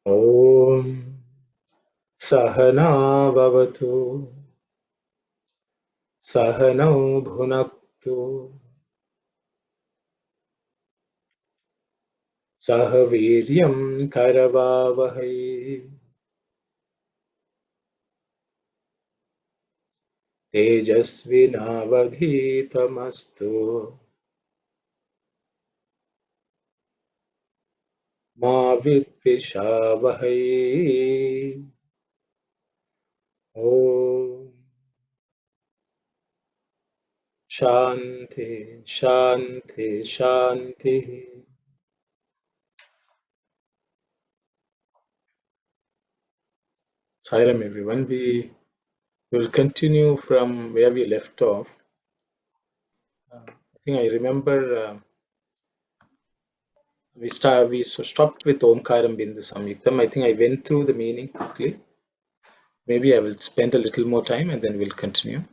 Om Sahana Bhavatu Sahanau Bhunaktu Sahaviryam Karavavahai Tejasvinavadhitamastu Ma Vidvishavahai. Om Shanti Shanti Shanti. Sairam everyone. We will continue from where we left off. I think I remember we stopped with Omkaram Bindu Samyuktam. I think I went through the meaning quickly. Maybe I will spend a little more time and then we'll continue.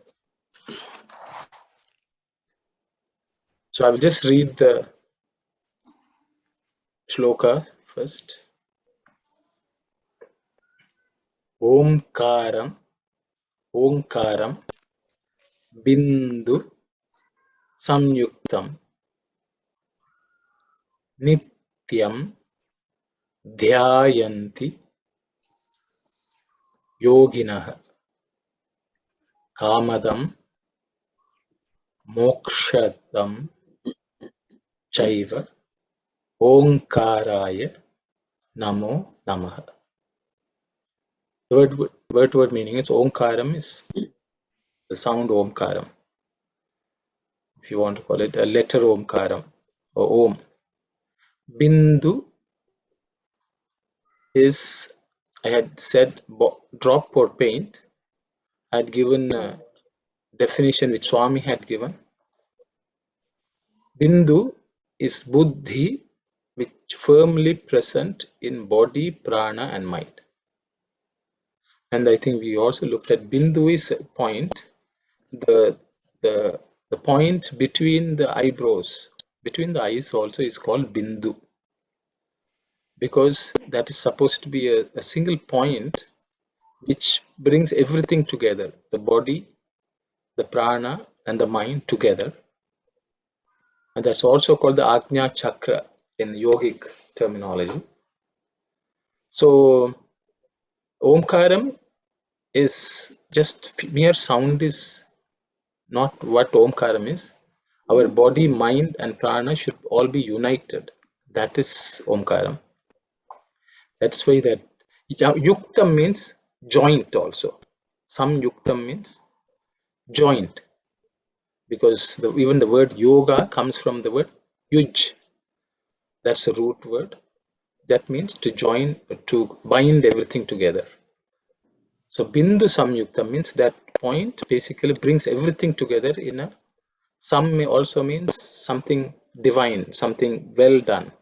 So I will just read the shloka first. Omkaram Bindu Samyuktam Nityam Dhyayanti Yoginah Kamadam Mokshadam Chaiva Omkaraya Namo Namaha. The word meaning is Omkaram is the sound Omkaram. If you want to call it a letter Omkaram or Om. Bindu is, I had said, drop or paint. I had given a definition which Swami had given. Bindu is buddhi, which firmly present in body, prana and mind. And I think we also looked at Bindu is a point, the point between the eyebrows, between the eyes also is called Bindu, because that is supposed to be a single point which brings everything together, the body, the prana and the mind together. And that's also called the Ajna Chakra in yogic terminology. So Omkaram is just mere sound, is not what Omkaram is. Our body, mind and prana should all be united. That is Omkaram. That's why that Yuktam means joint also. Some Yuktam means joint, because even the word yoga comes from the word yuj. That's a root word. That means to join, to bind everything together. So Bindu Samyukta means that point basically brings everything together in a, some may also means something divine, something well done,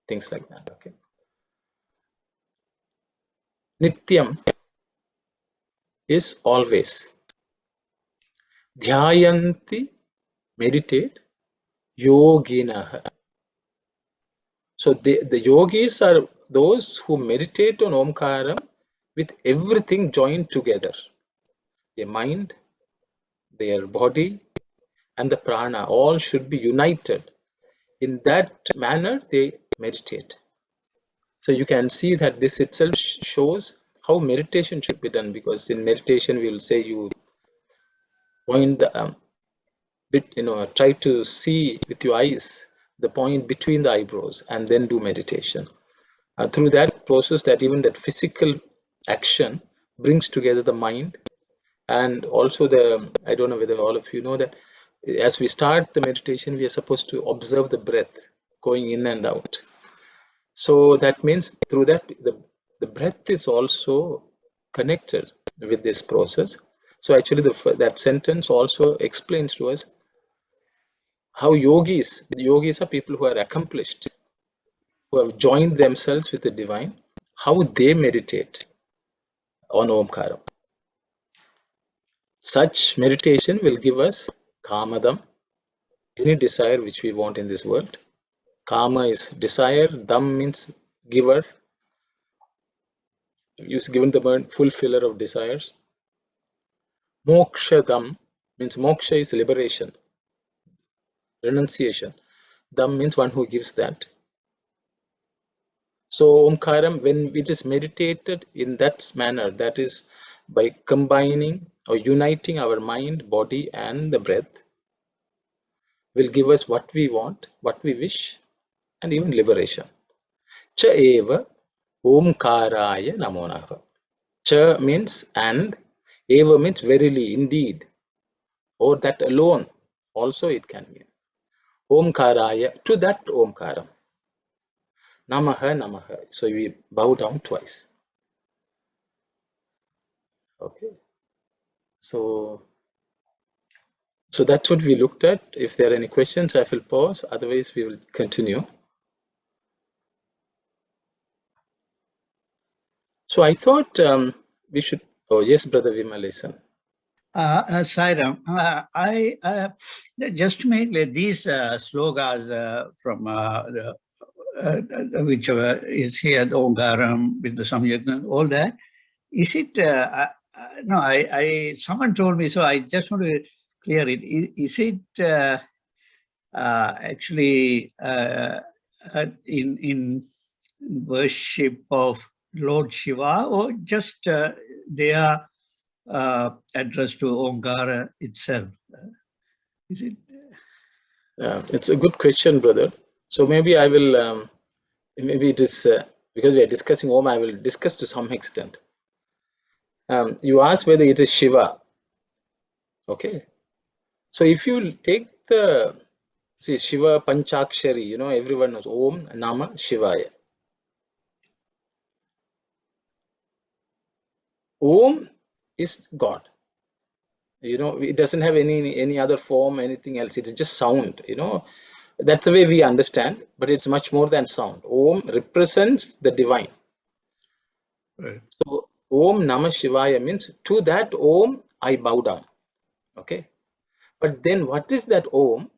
things like that. Okay. Nityam is always. Dhyayanti, meditate. Yoginah. So the yogis are those who meditate on Omkaram with everything joined together. Their mind, their body and the prana all should be united. In that manner they meditate. So you can see that this itself shows how meditation should be done, because in meditation we will say you point the try to see with your eyes the point between the eyebrows and then do meditation. Through that process, that even that physical action brings together the mind, and also I don't know whether all of you know that as we start the meditation, we are supposed to observe the breath going in and out. So that means through that, the breath is also connected with this process. So actually that sentence also explains to us how yogis are people who are accomplished, who have joined themselves with the divine, how they meditate on Omkaram. Such meditation will give us kamadam, any desire which we want in this world. Kama is desire, dam means giver, use given the word fulfiller of desires. Moksha dam means moksha is liberation, renunciation. Dam means one who gives that. So Omkaram, when it is meditated in that manner, that is by combining or uniting our mind, body and the breath, will give us what we want, what we wish, and even liberation. Cha eva Omkaraya namo namaha. Cha means and, eva means verily, indeed, or that alone also it can mean. Omkaraya, to that Omkaram. Namaha namaha. So we bow down twice. Okay. So that's what we looked at. If there are any questions, I will pause. Otherwise, we will continue. So I thought we should. Oh yes, Brother Vimal, listen. Sairam, I just made these slogas from whichever is here, the Omkaram with the Samyak and all that. Is it? No, someone told me, so I just want to clear it. Is it actually in worship of Lord Shiva, or just they are addressed to Omkara itself? Is it? It's a good question, brother. So maybe I will. Maybe it is because we are discussing Om. I will discuss to some extent. You asked whether it is Shiva. Okay. So if you take the Shiva Panchakshari, everyone knows Om Nama Shivaya. Om is God. It doesn't have any other form, anything else. It's just sound. That's the way we understand, but it's much more than sound. Om represents the divine. Right. So Om Namah Shivaya means to that Om I bow down. Okay. But then what is that Om?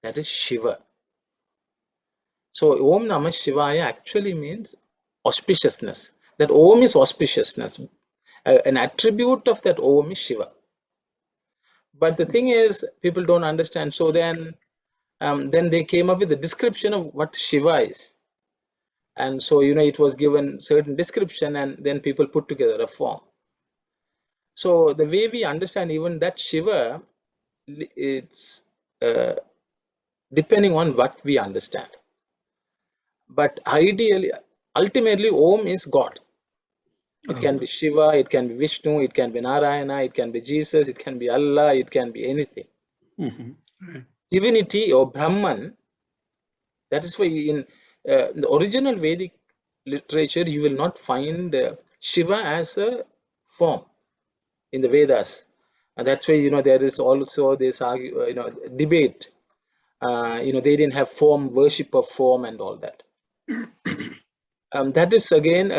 That is Shiva. So Om Namah Shivaya actually means auspiciousness. That Om is auspiciousness. An attribute of that Om is Shiva. But the thing is, people don't understand. So then they came up with the description of what Shiva is. And so, it was given certain description, and then people put together a form. So the way we understand even that Shiva, it's depending on what we understand. But ultimately, Om is God. It can be Shiva, it can be Vishnu, it can be Narayana, it can be Jesus, it can be Allah, it can be anything. Right. Divinity or Brahman, that is why in the original Vedic literature, you will not find Shiva as a form in the Vedas. And that's why, there is also this debate. They didn't have form, worship of form and all that. That is again,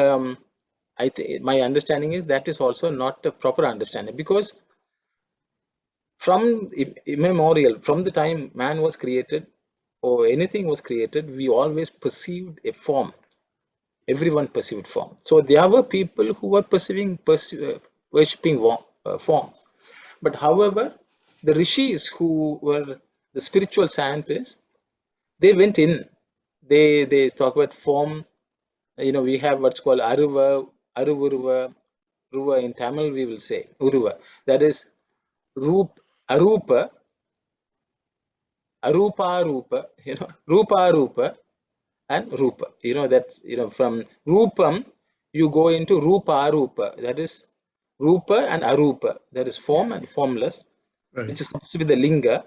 I think my understanding is that is also not a proper understanding, because from immemorial, from the time man was created or anything was created, we always perceived a form. Everyone perceived form. So there were people who were worshipping forms. But however, the rishis who were the spiritual scientists, they went in. They talk about form. We have what's called Aruva, Aruva, Ruva in Tamil we will say Uruva. That is Arupa, Rupa, Rupa and Rupa. That's from Rupam you go into Rupa. That is Rupa and Arupa. That is form and formless, Right. which is supposed to be the linga.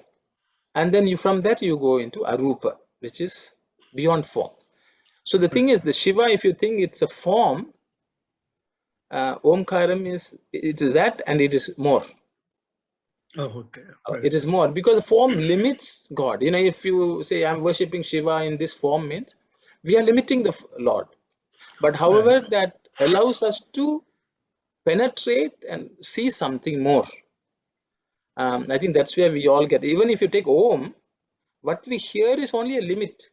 And then from that you go into Arupa, which is beyond form. So the thing is, the Shiva, if you think it's a form, Omkaram it is that, and it is more. Oh, okay. It is more because the form limits God. You know, if you say I'm worshipping Shiva in this form, means we are limiting the Lord. But however, that allows us to penetrate and see something more. I think that's where we all get. Even if you take Om, what we hear is only a limit,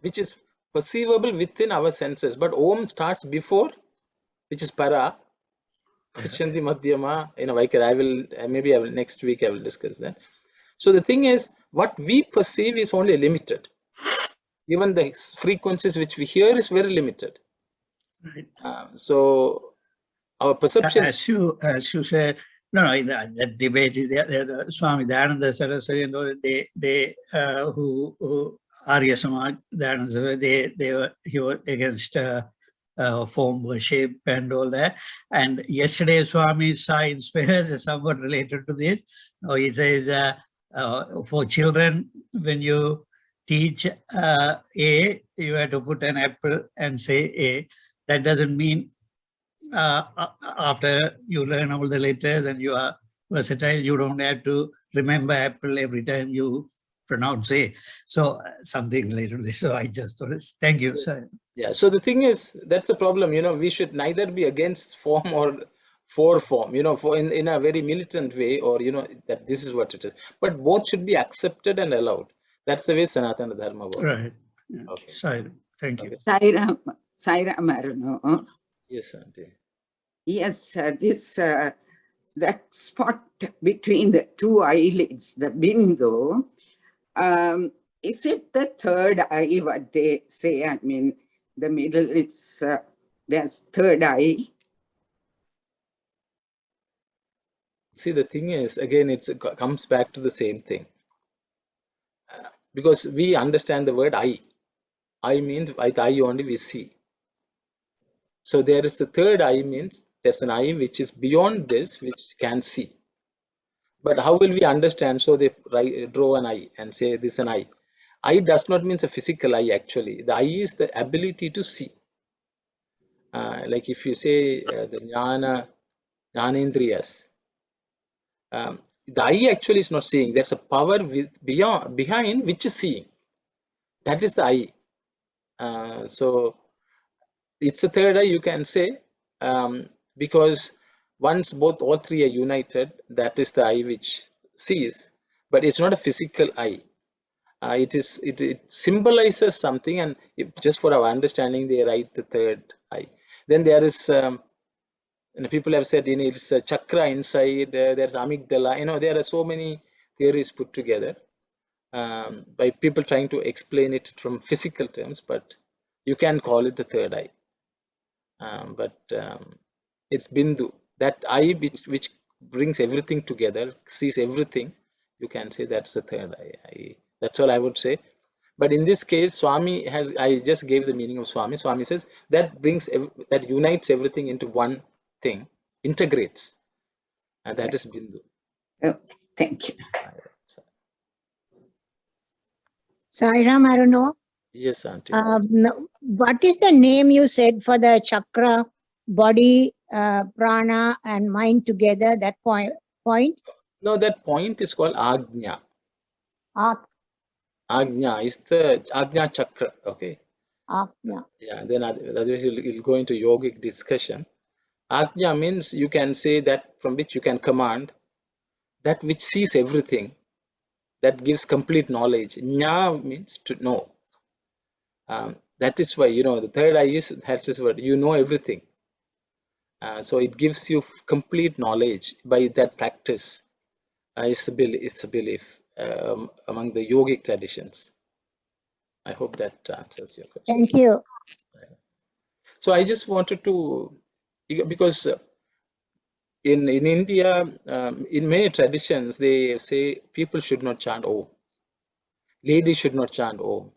which is perceivable within our senses. But Om starts before, which is Para. Pachanti Madhyama. You know, I will maybe next week I will discuss that. So the thing is, what we perceive is only limited. Even the frequencies which we hear is very limited. Right. So our perception. As you said, no, that debate is there. Swami Dayananda Saraswati and all, they who Arya Samaj Dayananda Saraswati, he was against form worship and all that. And yesterday Swami Sai inspires is somewhat related to this. He says for children, when you teach A, you have to put an apple and say A. That doesn't mean after you learn all the letters and you are versatile, you don't have to remember apple every time you pronounce A. So something later to this. So I just thought, thank you, sir. Yeah. So the thing is, that's the problem. You know, we should neither be against form or for form. You know, for in a very militant way, or you know that this is what it is. But both should be accepted and allowed. That's the way Sanatana Dharma works. Right. Yeah. Okay. Sorry. Thank you. Sairam Arano. Yes, Auntie. Yes, that spot between the two eyelids, the bindu, is it the third eye, what they say? I mean, the middle, it's there's third eye. See, the thing is, again, it comes back to the same thing. Because we understand the word eye. Eye means with eye only we see. So there is the third eye, means there's an eye which is beyond this, which can see. But how will we understand? So they draw an eye and say this is an eye. Eye does not mean a physical eye actually. The eye is the ability to see. Like if you say the jnanendriyas, the eye actually is not seeing. There's a power behind which is seeing. That is the eye. So it's the third eye, you can say, because once all three are united, that is the eye which sees. But it's not a physical eye. It symbolizes something, and just for our understanding, they write the third eye. Then there is, people have said, it's a chakra inside. There's amygdala. There are so many theories put together by people trying to explain it from physical terms, but you can call it the third eye. But it's bindu, that eye which brings everything together, sees everything. You can say that's the third eye. That's all I would say. But in this case, Swami I just gave the meaning of Swami. Swami says that that unites everything into one thing, integrates, and that is bindu. Okay, thank you. Sairam, I don't know. Yes, Auntie. What is the name you said for the chakra, body, prana, and mind together? That point. No, that point is called Ajna. Ajna is the Ajna chakra. Okay. Ajna. Yeah. Then otherwise you'll go into yogic discussion. Ajna means you can say that from which you can command, that which sees everything, that gives complete knowledge. Jna means to know. That is why, the third eye has this word, you know everything. So it gives you complete knowledge by that practice. It's a belief among the yogic traditions. I hope that answers your question. Thank you. So I just wanted to, because in India, in many traditions, they say people should not chant Om. Ladies should not chant Om.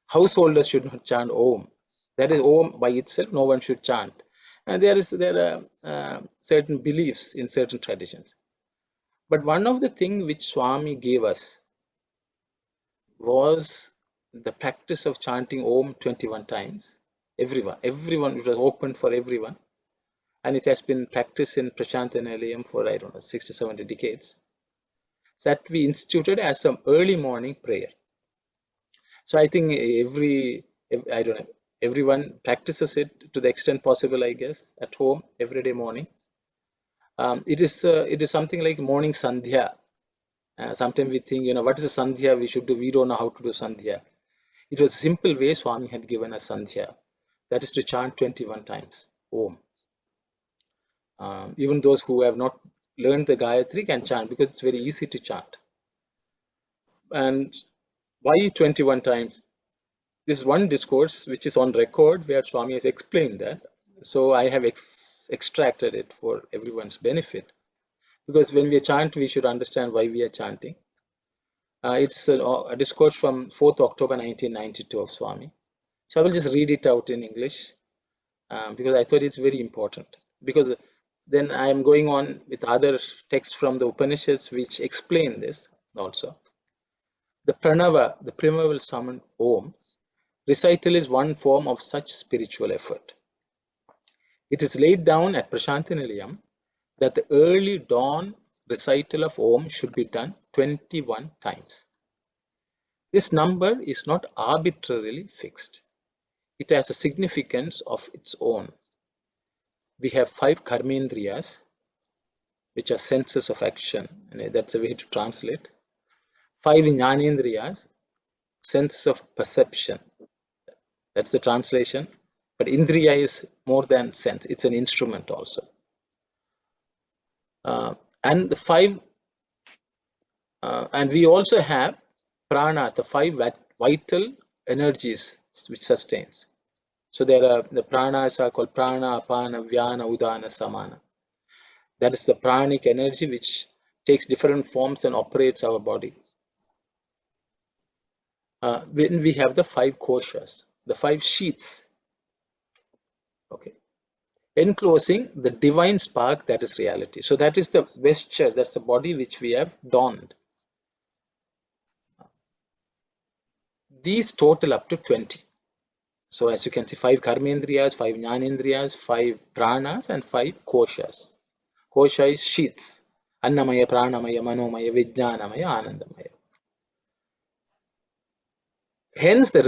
Householders should not chant Om. That is Om by itself, no one should chant. And there are certain beliefs in certain traditions. But one of the things which Swami gave us was the practice of chanting Om 21 times. Everyone, it was open for everyone. And it has been practiced in Prashanta Nilayam for, I don't know, 60, 70 decades. That we instituted as some early morning prayer. So I think I don't know, everyone practices it to the extent possible, I guess, at home every day morning. It is something like morning Sandhya. Sometimes we think, what is a Sandhya we should do? We don't know how to do Sandhya. It was a simple way Swami had given us Sandhya. That is to chant 21 times Om. Even those who have not learned the Gayatri can chant because it's very easy to chant. And why 21 times? This one discourse which is on record where Swami has explained that. So I have extracted it for everyone's benefit. Because when we chant, we should understand why we are chanting. It's a discourse from 4th October 1992 of Swami. So I will just read it out in English because I thought it's very important. Because then I am going on with other texts from the Upanishads which explain this also. The pranava, the primeval summon Om, recital is one form of such spiritual effort. It is laid down at Prashanti Nilayam that the early dawn recital of Om should be done 21 times. This number is not arbitrarily fixed. It has a significance of its own. We have 5 karmendriyas, which are senses of action, and that's a way to translate. 5 jnanendriyas, senses of perception. That's the translation. But indriya is more than sense, it's an instrument also. And the 5, and we also have pranas, the 5 vital energies which sustains. So there are the pranas are called prana, apana, vyana, udana, samana. That is the pranic energy which takes different forms and operates our body. When we have the 5 koshas, the 5 sheaths, okay, enclosing the divine spark that is reality. So that is the vesture, that's the body which we have donned. These total up to 20. So as you can see, 5 karmendriyas, 5 jnanendriyas, 5 pranas, and 5 koshas. Kosha is sheaths. Annamaya, pranamaya, manomaya, vijnanamaya, anandamaya. Hence, the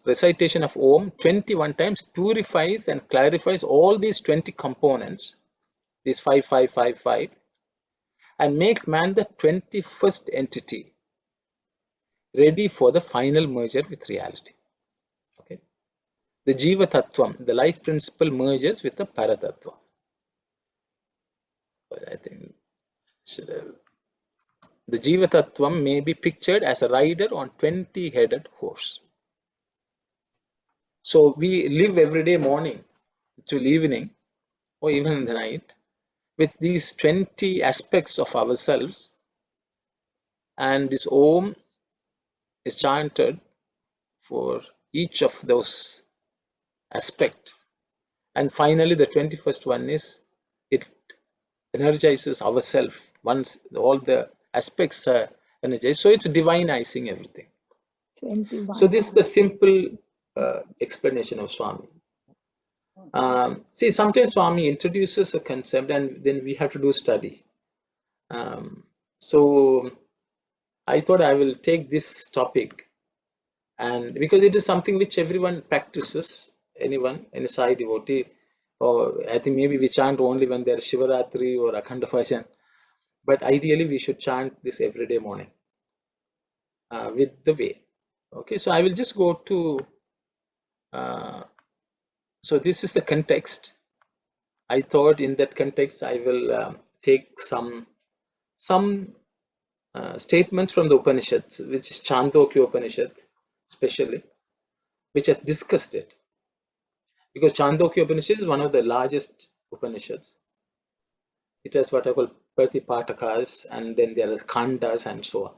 recitation of Om 21 times purifies and clarifies all these 20 components, these 5, 5, 5, 5, and makes man the 21st entity, ready for the final merger with reality. Okay. The Jiva Tattvam, the life principle, merges with the Paratattva. I think the Jiva Tattvam may be pictured as a rider on 20-headed horse. So we live every day morning till evening or even in the night with these 20 aspects of ourselves, and this Om is chanted for each of those aspects. And finally, the 21st one is it energizes ourselves once all the aspects are energized. So it's divinizing everything. 21. So this is the simple explanation of Swami. See, sometimes Swami introduces a concept and then we have to do study. So I thought I will take this topic, and because it is something which everyone practices, anyone, any Sai devotee, or I think maybe we chant only when there's Shivaratri or Akhanda Bhajan, but ideally we should chant this every day morning with the way. Okay, so I will just go to, so this is the context. I thought in that context I will take some statements from the Upanishads, which is Chandogya Upanishad especially, which has discussed it. Because Chandogya Upanishad is one of the largest Upanishads. It has what I call Pratipatakas, and then there are Khandas and so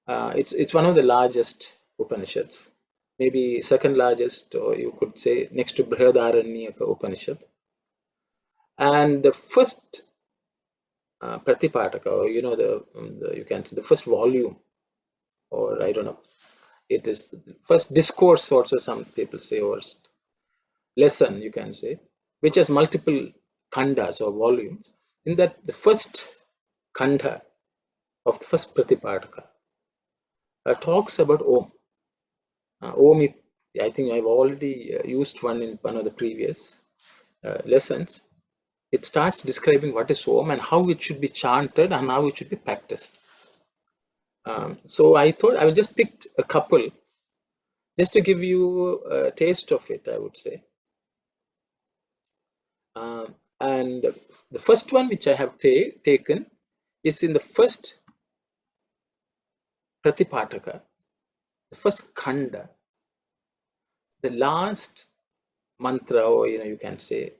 on. It's one of the largest Upanishads, maybe second largest, or you could say next to Brihadaranyaka Upanishad. And the first Pratipataka, or you know, you can say the first volume, or I don't know, It is the first discourse also, some people say, or lesson you can say, which has multiple khandas or volumes. In that, the first khanda of the first Pratipataka talks about Om. Om, I think I've already used one in one of the previous lessons. It starts describing what is Om and how it should be chanted and how it should be practiced. So I thought I will just pick a couple just to give you a taste of it, I would say. And the first one which I have taken is in the first Pratipataka, the first khanda, the last mantra, or you can say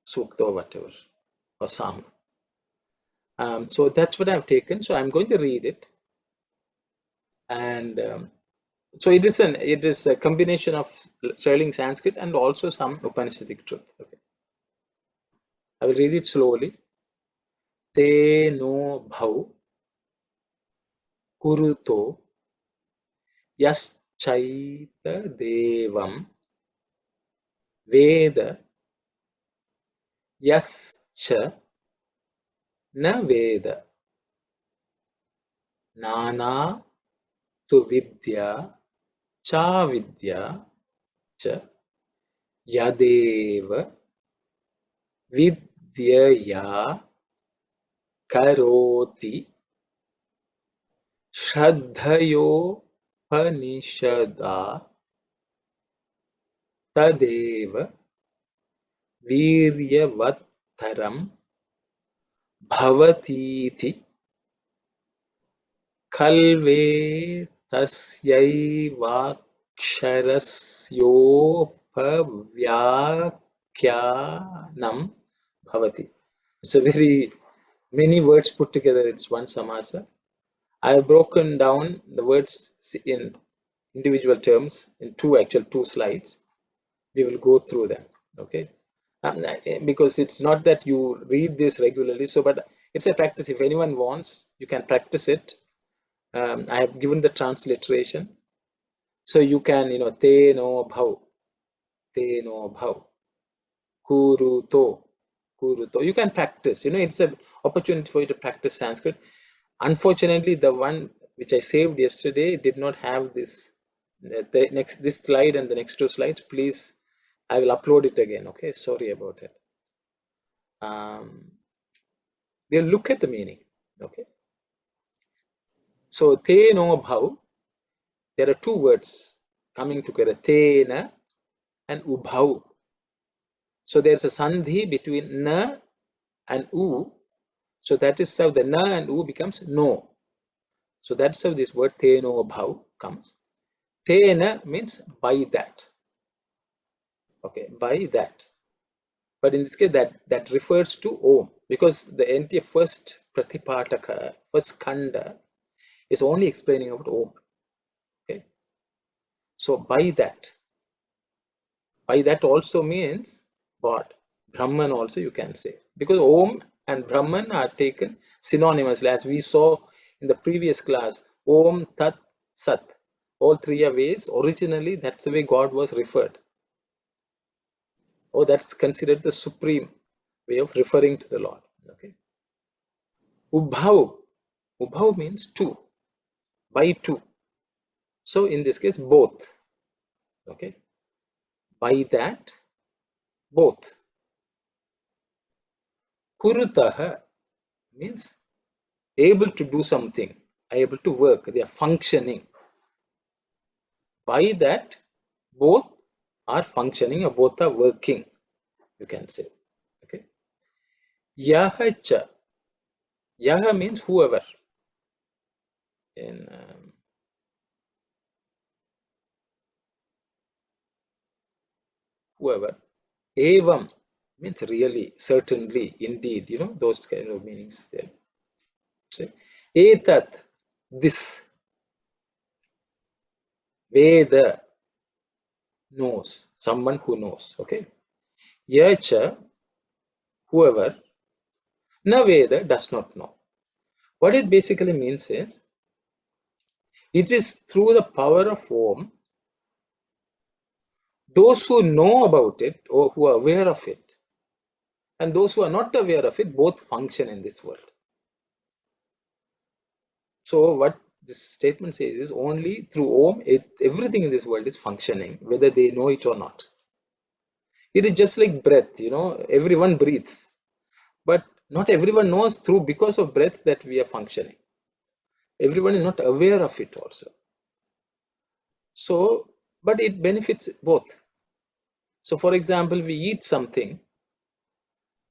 sukta or whatever, or psalm. So that's what I've taken. So I'm going to read it, and so it is a combination of sterling Sanskrit and also some Upanishadic truth. Okay, I will read it slowly. Te no bhav kuruto yaschaita devam veda yascha na veda nana tu vidya cha vidya cha yadeva vidyaya karoti shraddhayo panishada tadeva viryavatharam bhavatiti kalve tasyaivaksharasyopavyakyanam bhavati. It's a very many words put together. It's one samasa. I have broken down the words in individual terms in two slides. We will go through them. Okay, because it's not that you read this regularly. So, but it's a practice. If anyone wants, you can practice it. I have given the transliteration, so you can, te no bhav, kuruto. You can practice. It's an opportunity for you to practice Sanskrit. Unfortunately, the one which I saved yesterday did not have this. This slide and the next two slides. Please, I will upload it again. Okay, sorry about it. We'll look at the meaning. Okay. So te no bhav. There are two words coming together, tena and ubhav. So there's a sandhi between na and u. So that is how the na and u becomes no. So that's how this word te no bhav comes. Tena means by that. Okay, by that. But in this case, that refers to Om, because the entire first Pratipataka, first Khanda, is only explaining about Om. Okay, so by that also means God, Brahman also you can say, because Om and Brahman are taken synonymously, as we saw in the previous class. Om, Tat, Sat, all three are ways. Originally, that's the way God was referred. Oh, that's considered the supreme way of referring to the Lord. Okay. Ubhav means two, by two. So in this case, both. Okay. By that, both. Kurutaha means able to do something, able to work, they are functioning. By that, both are functioning or both are working, you can say. Okay. Yaha cha. Yaha means whoever. In whoever. Evam means really, certainly, indeed, those kind of meanings there. So, etat, this. Veda, knows, someone who knows. Okay. Yacha, whoever. Na Veda, does not know. What it basically means is, It is through the power of Om, those who know about it or who are aware of it, and those who are not aware of it, both function in this world. So what this statement says is only through Om, everything in this world is functioning, whether they know it or not. It is just like breath, everyone breathes, but not everyone knows because of breath that we are functioning. Everyone is not aware of it also. So, but it benefits both. So for example, we eat something,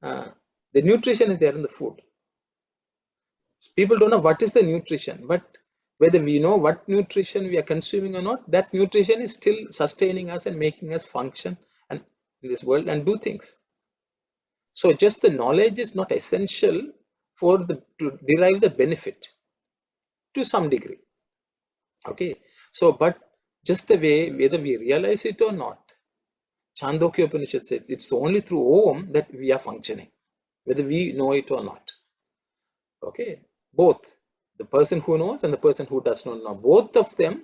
the nutrition is there in the food. People don't know what is the nutrition, but whether we know what nutrition we are consuming or not, that nutrition is still sustaining us and making us function and in this world and do things. So just the knowledge is not essential to derive the benefit to some degree. Okay, so but just the way whether we realize it or not, Chandogya Upanishad says it's only through Om that we are functioning, whether we know it or not. Okay, both the person who knows and the person who does not know, both of them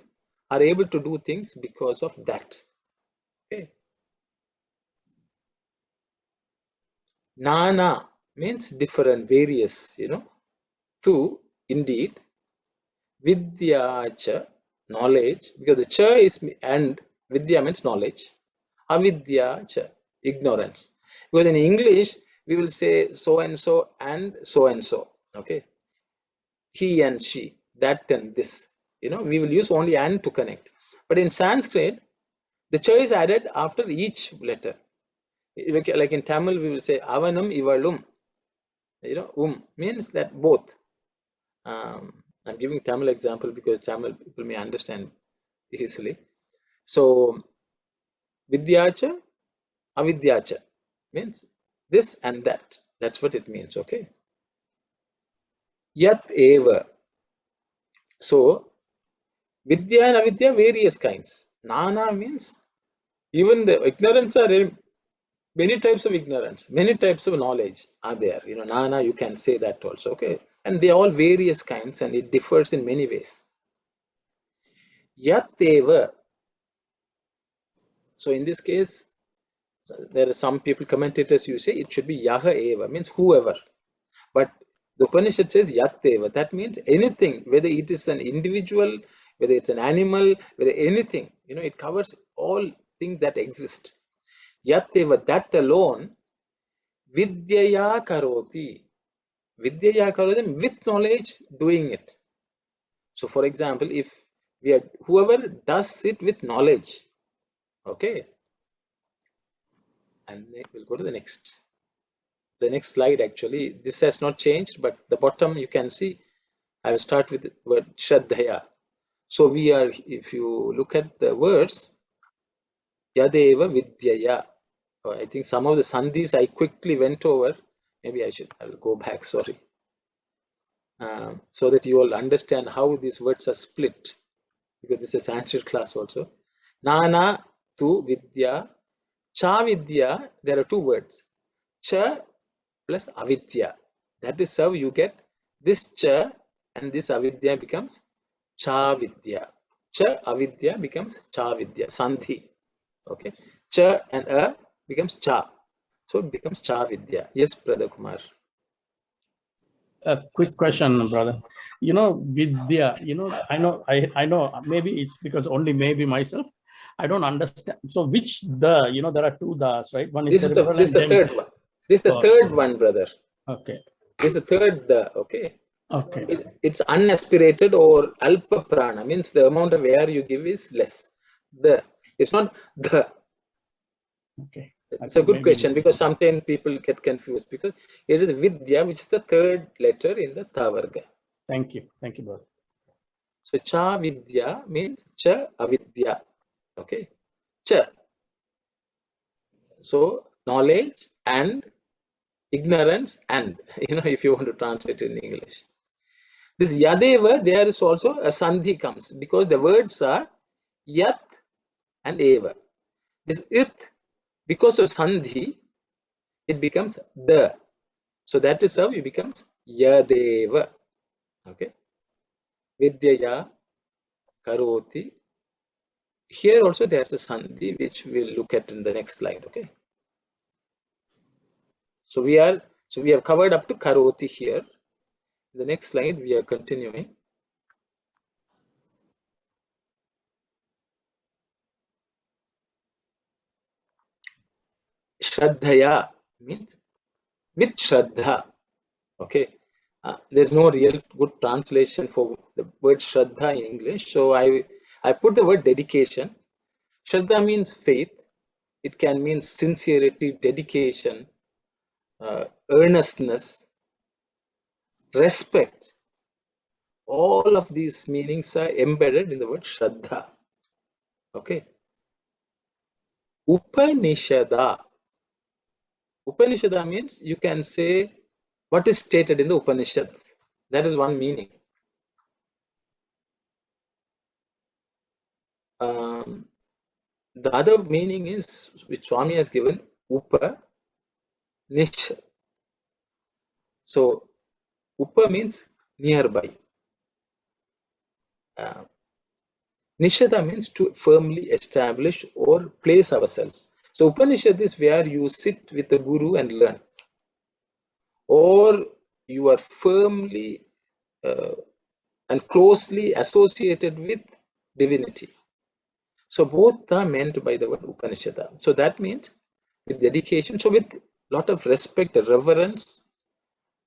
are able to do things because of that. Okay, Nana means different, various, Tu, indeed, Vidya cha, knowledge, because the cha is and Vidya means knowledge, Avidya cha, ignorance. Because in English we will say so and so and so and so. Okay, he and she, that and this. We will use only and to connect. But in Sanskrit, the cha is added after each letter. Like in Tamil, we will say avanam ivalum. Means that both. I'm giving Tamil example because Tamil people may understand easily. So vidyacha, avidyacha means this and that. That's what it means. Okay. Yat eva. So vidya and avidya, various kinds. Nana means even the ignorance are many types of ignorance, many types of knowledge are there. Nana, you can say that also. Okay. And they are all various kinds and it differs in many ways. Yat eva. So in this case, there are some people, commentators, you say it should be Yaha Eva, means whoever. But the Upanishad says Yat Eva. That means anything, whether it is an individual, whether it's an animal, whether anything, it covers all things that exist. Yat Eva, that alone, Vidyaya Karoti. Vidyaya Karoti, with knowledge, doing it. So for example, if whoever does it with knowledge, okay, and we'll go to the next slide. Actually, this has not changed, but the bottom you can see I will start with the word Shraddhaya. So if you look at the words Yadeva Vidyaya, I think some of the sandhis I quickly went over. Maybe I'll go back, sorry, so that you all understand how these words are split, because this is a Sanskrit class also. Nana tu Vidya, Cha Vidya, there are two words, Cha plus avidya. That is how you get this cha and this avidya becomes cha vidya. Cha avidya becomes cha vidya. Sandhi. Okay. Cha and a becomes cha. So it becomes cha vidya. Yes, Brother Kumar. A quick question, brother. Vidya, I know maybe it's because only maybe myself, I don't understand. So which there are two das, right? One is cerebral This is the third one. This is the third one, brother. Okay. This is the third the, okay. Okay. It's unaspirated or alpa prana, means the amount of air you give is less. It's not the. Okay. It's a good question, because sometimes people get confused, because it is Vidya, which is the third letter in the Tavarga. Thank you, brother. So Cha Vidya means Cha Avidya. Okay. Cha. So knowledge and ignorance, and if you want to translate it in English. This Yadeva, there is also a Sandhi comes, because the words are Yat and Eva. This It, because of Sandhi, it becomes the. So that is how it becomes Yadeva. Okay. Vidyaya karoti. Here also there's a sandhi which we'll look at in the next slide. Okay. So we have covered up to karoti here. The next slide we are continuing. Shraddhaya means with Shraddha. Okay. There's no real good translation for the word Shraddha in English. So I put the word dedication. Shraddha means faith. It can mean sincerity, dedication, earnestness, respect. All of these meanings are embedded in the word Shraddha. Okay. Upanishada. Upanishada means you can say what is stated in the Upanishads. That is one meaning. The other meaning is, which Swami has given, Upa Nish. So Upa means nearby. Nishada means to firmly establish or place ourselves. So Upanishad is where you sit with the Guru and learn, or you are firmly and closely associated with divinity. So both are meant by the word Upanishad. So that means with dedication, so with lot of respect, reverence,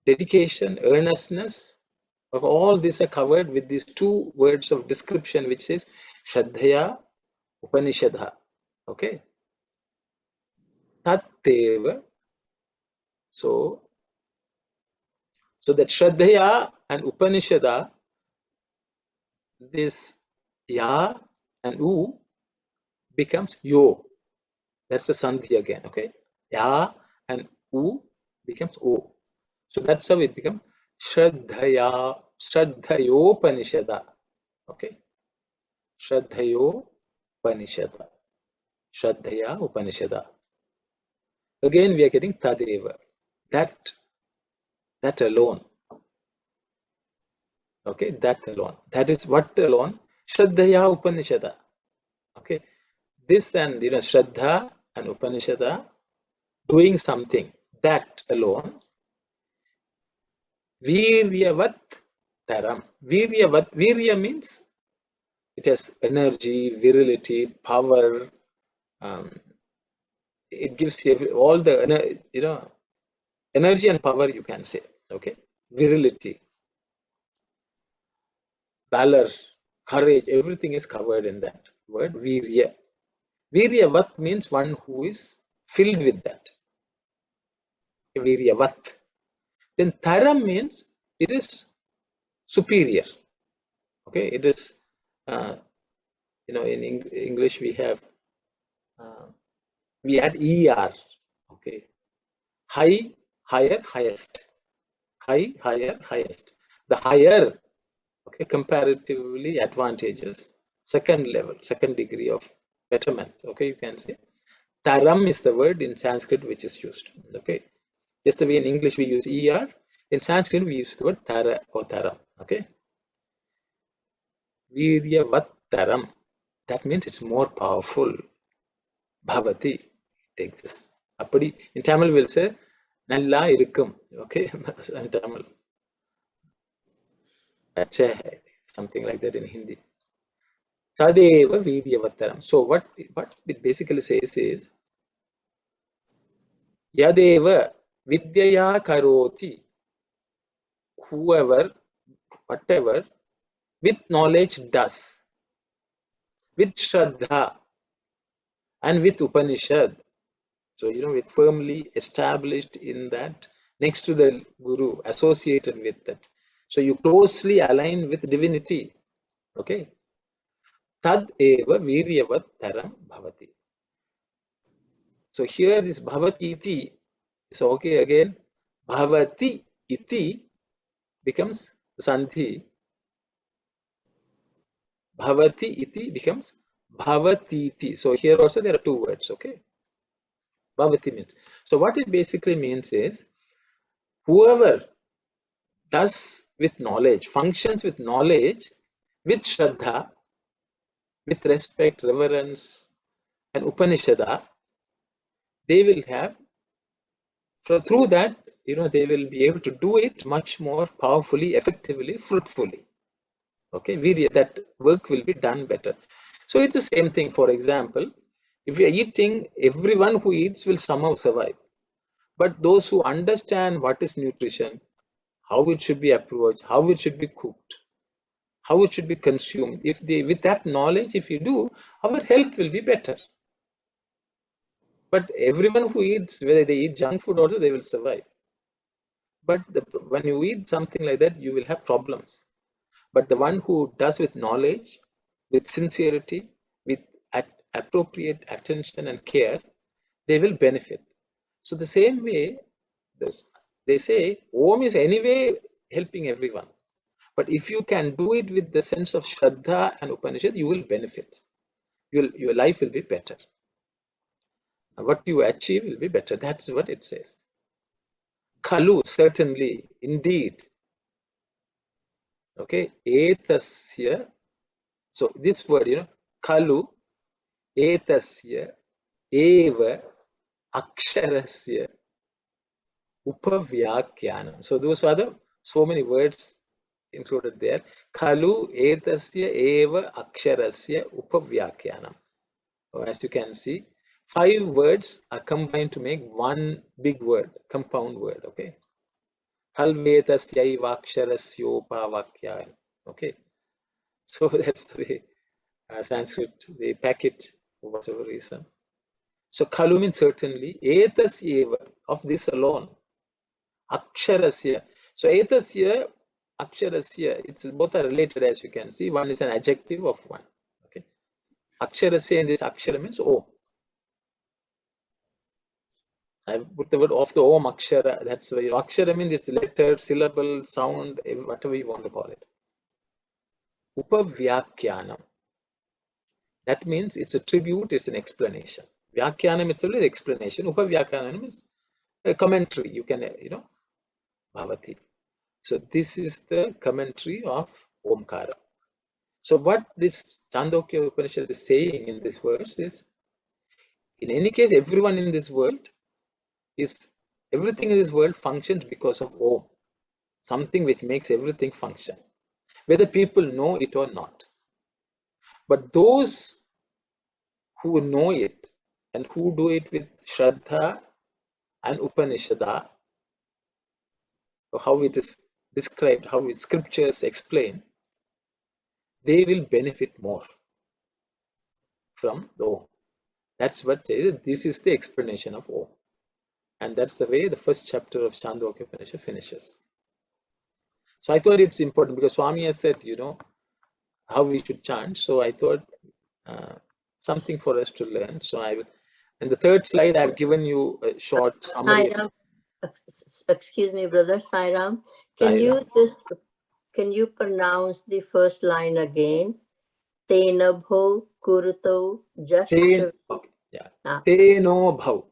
dedication, earnestness, of all these are covered with these two words of description, which says Shraddhaya Upanishadha. Okay. Tatteva. So that Shraddhaya and Upanishadha, this Ya and U becomes Yo. That's the Sandhi again. Okay. Ya and U becomes O. So that's how it becomes Shraddhaya, Shraddhayopanishada. Okay. Shraddhayopanishada. Shraddhaya Upanishada. Again, we are getting Tadeva. That alone. Okay, that alone. That is what alone? Shraddhaya Upanishada. Okay. This and Shraddha and Upanishada doing something. That alone. Viryavat Taram. Virya means it has energy, virility, power. It gives you all the energy and power, you can say. Okay, virility, valor, courage, everything is covered in that word virya. Viryavat means one who is filled with that. Viryavat. Then taram means it is superior. Okay, it is in English we have we add er. Okay, high, higher, highest. High, higher, highest. The higher, okay, comparatively advantageous, second level, second degree of betterment. Okay, you can say. Taram is the word in Sanskrit which is used. Okay, just the way in English we use er, in Sanskrit we use the word tara or taram. Okay, viryavat taram. That means it's more powerful. Bhavati, it exists. Appadi, in Tamil we'll say nalla irukkum. Okay, in Tamil. Acha hai, something like that in Hindi. Tadeva vidyavataram. So what it basically says is Yadeva vidyaya karoti. Whoever, whatever, with knowledge does, with Shraddha and with Upanishad. So, with firmly established in that, next to the Guru, associated with that. So you closely align with divinity. Okay. Tad eva viryavat taram bhavati. So here this bhavati iti is okay again. Bhavati iti becomes sandhi. Bhavati iti becomes bhavatiti. So here also there are two words. Okay. Bhavati means. So what it basically means is whoever does with knowledge, functions with knowledge, with Shraddha, with respect, reverence, and Upanishada, they will have, through that, they will be able to do it much more powerfully, effectively, fruitfully. Okay, that work will be done better. So it's the same thing. For example, if we are eating, everyone who eats will somehow survive. But those who understand what is nutrition, how it should be approached, how it should be cooked, how it should be consumed, with that knowledge, if you do, our health will be better. But everyone who eats, whether they eat junk food also, they will survive. But when you eat something like that, you will have problems. But the one who does with knowledge, with sincerity, with appropriate attention and care, they will benefit. So the same way, they say, Om is anyway helping everyone. But if you can do it with the sense of Shraddha and Upanishad, you will benefit. Your life will be better. What you achieve will be better. That's what it says. Khalu, certainly, indeed. Okay, etasya. So this word, khalu, etasya, eva, aksharasya, upavyakyanam. So those are so many words included there. Khalu, etasya, eva, aksharasya, upavyakyanam. As you can see, 5 words are combined to make one big word, compound word. Okay. Halvetasyaivaksharasyopavyakyanam. Okay. So that's the way Sanskrit, they pack it for whatever reason. So khalu means certainly, etasyeva, of this alone, aksharasya. So etasya, aksharasya, both are related, as you can see. One is an adjective of one. Okay. Aksharasya in this akshara means Om. I put the word of the Om akshara. That's why akshara means this letter, syllable, sound, whatever you want to call it. Upavyakyanam. That means it's a tribute, it's an explanation. Vyakyanam is only the explanation. Upavyakyanam is a commentary. You can, bhavati. So this is the commentary of Omkara. So what this Chandogya Upanishad is saying in this verse is, in any case, everyone in this world everything in this world functions because of Om. Something which makes everything function, whether people know it or not. But those who know it and who do it with Shraddha and Upanishada, or how it is described, how its scriptures explain, they will benefit more from the Om. That's what says this is the explanation of Om. And that's the way the first chapter of Chandogya Upanishad finishes. So I thought it's important because Swami has said, how we should chant. So I thought something for us to learn. So in the third slide, I've given you a short summary. Excuse me, brother Sairam. Can you pronounce the first line again? Tena bho kuruto jascha. Teno bhav.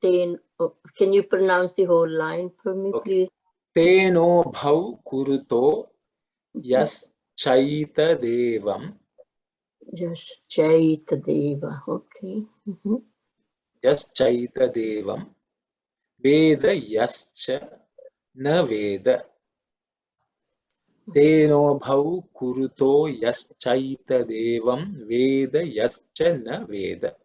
Can you pronounce the whole line for me, please? Teno bhav kuruto yas chaita devam. Just chaita deva. Okay. Yas chaita devam. Veda yascha na veda. Teno bhav kuruto yas chaita devam. Veda yascha na veda.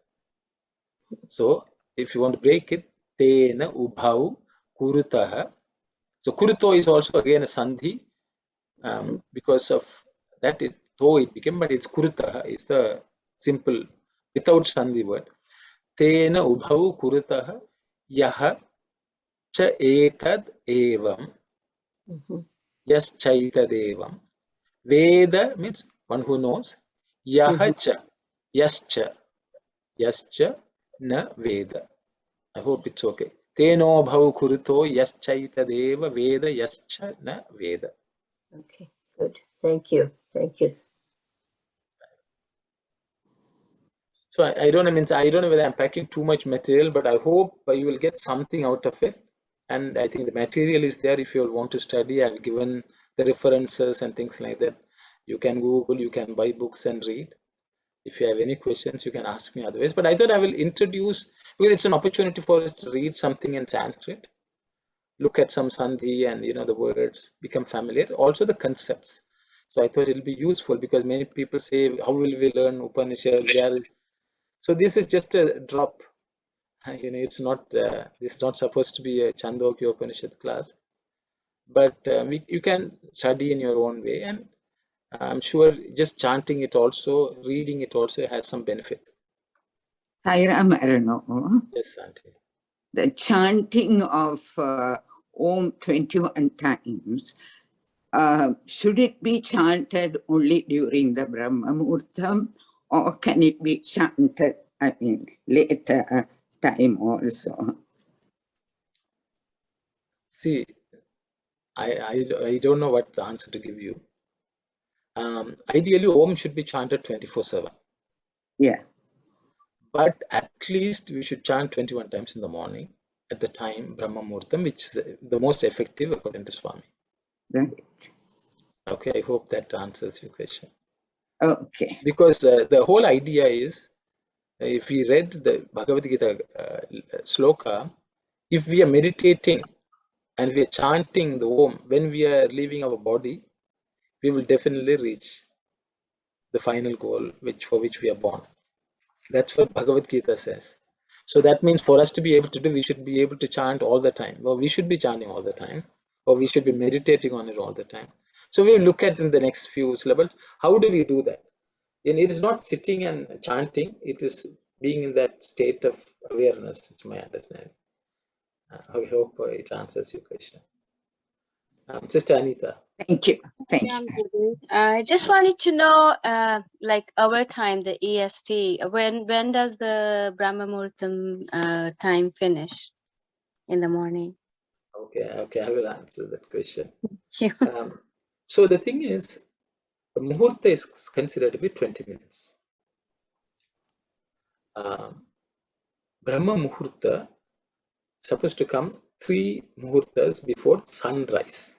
So if you want to break it, tena ubhav kurutaha. So kuruto is also again a sandhi, because of that though it became, but it's kurutaha is the simple without sandhi word. Tena ubhav kurutaha yaha cha etad evam yas chaita devam. Veda means one who knows. Yaha cha yascha na veda. I hope it's okay. Teno bhav kuruto yaschaita deva veda yascha na veda. Okay, good. Thank you. Thank you. So I don't know whether I'm packing too much material, but I hope you will get something out of it. And I think the material is there if you all want to study. I've given the references and things like that. You can Google, you can buy books and read. If you have any questions, you can ask me otherwise. But I thought I will introduce, because it's an opportunity for us to read something in Sanskrit, look at some sandhi and the words become familiar, also the concepts. So I thought it'll be useful because many people say, how will we learn Upanishad? So this is just a drop. It's not supposed to be a Chandogya Upanishad class, but you can study in your own way, and I'm sure just chanting it also, reading it also has some benefit. Sairam Arano, Yes, Auntie. the chanting of Om 21 times, should it be chanted only during the Brahma Muhurtam, or can it be chanted, later time also? See, I don't know what the answer to give you. Ideally, Om should be chanted 24/7. Yeah. But at least we should chant 21 times in the morning at the time Brahma Muhurtam, which is the most effective according to Swami. Right. Okay, I hope that answers your question. Okay. Because the whole idea is, if we read the Bhagavad Gita sloka, if we are meditating and we are chanting the Om when we are leaving our body, we will definitely reach the final goal for which we are born. That's what Bhagavad Gita says. So that means for us to be able to do, we should be able to chant all the time. Well, we should be chanting all the time, or we should be meditating on it all the time. So we will look at in the next few syllables, how do we do that? And it is not sitting and chanting, it is being in that state of awareness, is my understanding. I hope it answers your question. Sister Anita. Thank you. Thank you. I just wanted to know, like our time, the EST, when does the Brahma Muhurtam time finish in the morning? Okay, I will answer that question. So the thing is, the Muhurta is considered to be 20 minutes. Brahma Muhurta supposed to come 3 Muhurtas before sunrise.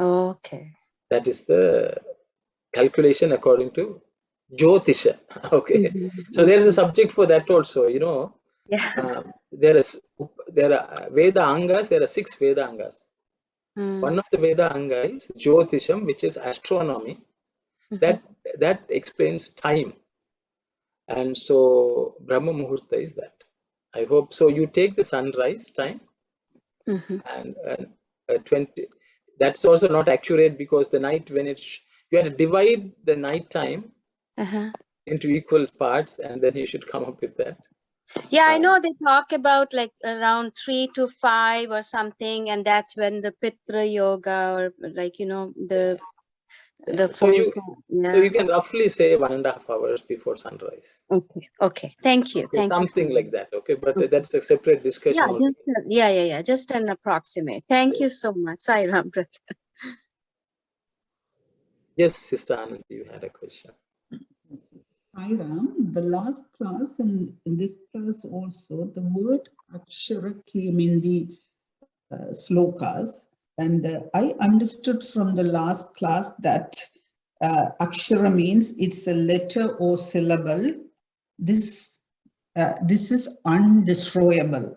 Okay. That is the calculation according to Jyotisha. Okay. So there is a subject for that also, Yeah. there are Veda Angas, there are 6 Veda Angas. One of the Veda Anga is Jyotisham, which is astronomy. That explains time. And so Brahma Muhurta is that. I hope so. You take the sunrise time and 20. That's also not accurate because the night when you have to divide the night time into equal parts, and then you should come up with that. Yeah, I know they talk about like around 3 to 5 or something, and that's when the Pitra Yoga, or like So you can roughly say 1.5 hours before sunrise. Okay. Thank you. Okay, Thank something you. like that. Okay, but that's a separate discussion. Yeah, just an approximate. Thank you so much. Sai Ram, brother. Yes, Sister Anand, you had a question. Hi Ram, the last class and in this class also, the word Akshara came in the slokas, and I understood from the last class that Akshara means it's a letter or syllable. This is undestroyable.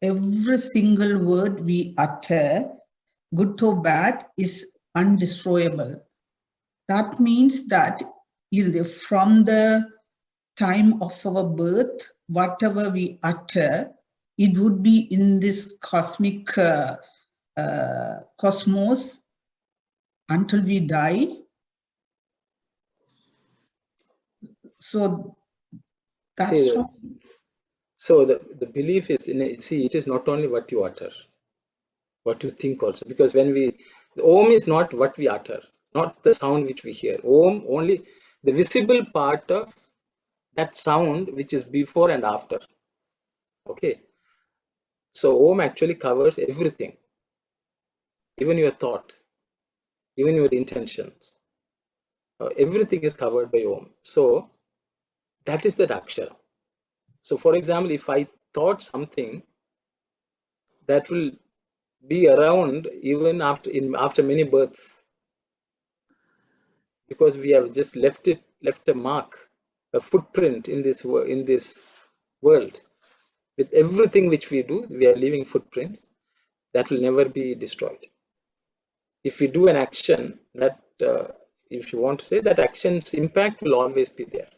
Every single word we utter, good or bad, is undestroyable. That means that from the time of our birth, whatever we utter, it would be in this cosmic cosmos until we die. So that's so the belief is it is not only what you utter, what you think also, because when the Om is not what we utter, not the sound which we hear. Om, only the visible part of that sound which is before and after. Okay, so Om actually covers everything, even your thought, even your intentions. Everything is covered by Om. So that is that Akshara. So for example, if I thought something, that will be around even after many births. because we have just left a mark, a footprint in this world. With everything which we do, we are leaving footprints that will never be destroyed. If we do an action, that if you want to say, that action's impact will always be there.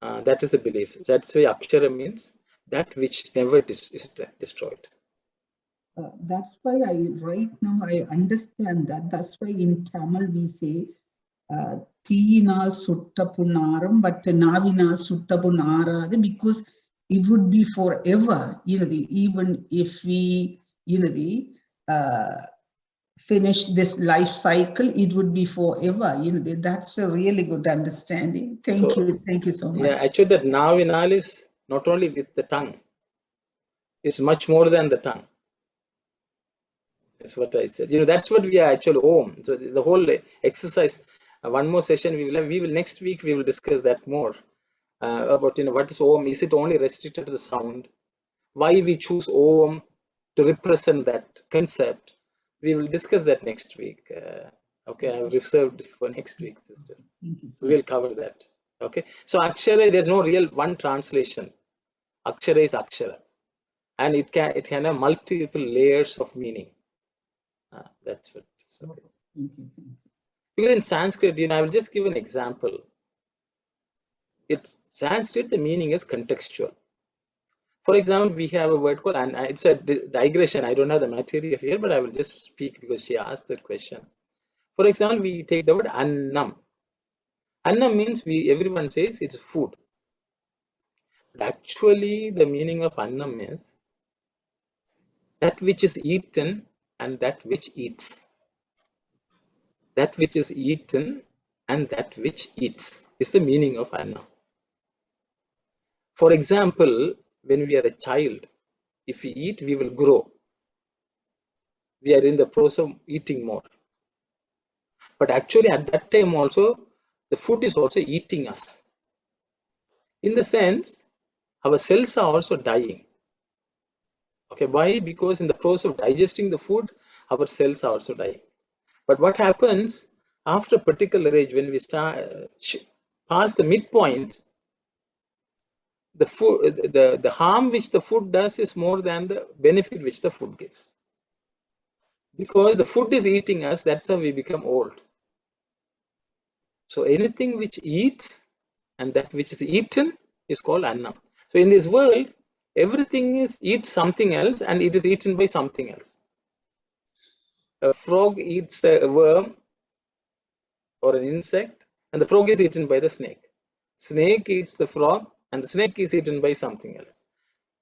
That is the belief. That's why Akshara means that which never is destroyed. That's why right now I understand that. That's why in Tamil we say Tina Sutta Punaram, but Navina Sutta Punara, because it would be forever, even if we, finish this life cycle, it would be forever. That's a really good understanding. Thank you so much. Yeah, actually that Navinal is not only with the tongue, it's much more than the tongue. That's what I said. That's what we are actually Om. So the whole exercise, one more session we will next week we will discuss that more about what is Om. Is it only restricted to the sound? Why we choose Om to represent that concept? We will discuss that next week. Okay, I have reserved for next week, sister. So we will cover that. Okay, so Akshara, there's no real one translation. Akshara is Akshara, and it can have multiple layers of meaning. That's what. Okay. Because in Sanskrit, I will just give an example. It's Sanskrit. The meaning is contextual. For example, we have a word called, and it's a digression. I don't have the material here, but I will just speak because she asked that question. For example, we take the word annam. Annam means everyone says it's food. But actually, the meaning of annam is that which is eaten and that which eats. That which is eaten and that which eats is the meaning of annam. For example, when we are a child, if we eat, we will grow. We are in the process of eating more. But actually, at that time also, the food is also eating us. In the sense, our cells are also dying. Okay, why? Because in the process of digesting the food, our cells are also dying. But what happens after a particular age, when we start past the midpoint, the harm which the food does is more than the benefit which the food gives. Because the food is eating us, that's how we become old. So anything which eats and that which is eaten is called annam. So in this world, everything eats something else and it is eaten by something else. A frog eats a worm or an insect, and the frog is eaten by the snake. Snake eats the frog, and the snake is eaten by something else.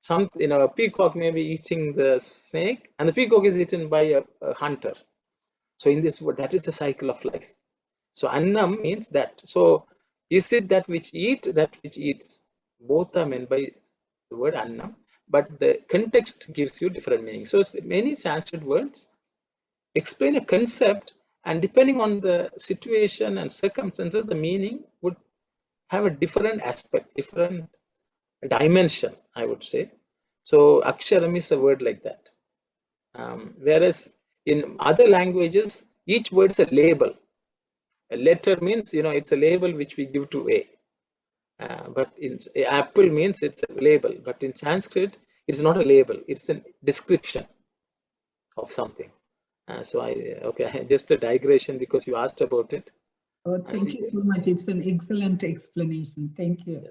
A peacock may be eating the snake, and the peacock is eaten by a hunter. So in this, that is the cycle of life. So annam means that. So is it that which eats? Both are meant by the word annam, but the context gives you different meanings. So many Sanskrit words explain a concept, and depending on the situation and circumstances, the meaning would have a different aspect, different dimension, I would say. So aksharam is a word like that. Whereas in other languages, each word is a label. A letter means, it's a label which we give to A. But in apple means it's a label. But in Sanskrit, it's not a label. It's a description of something. So just a digression because you asked about it. Oh, thank you so much. It's an excellent explanation. Thank you.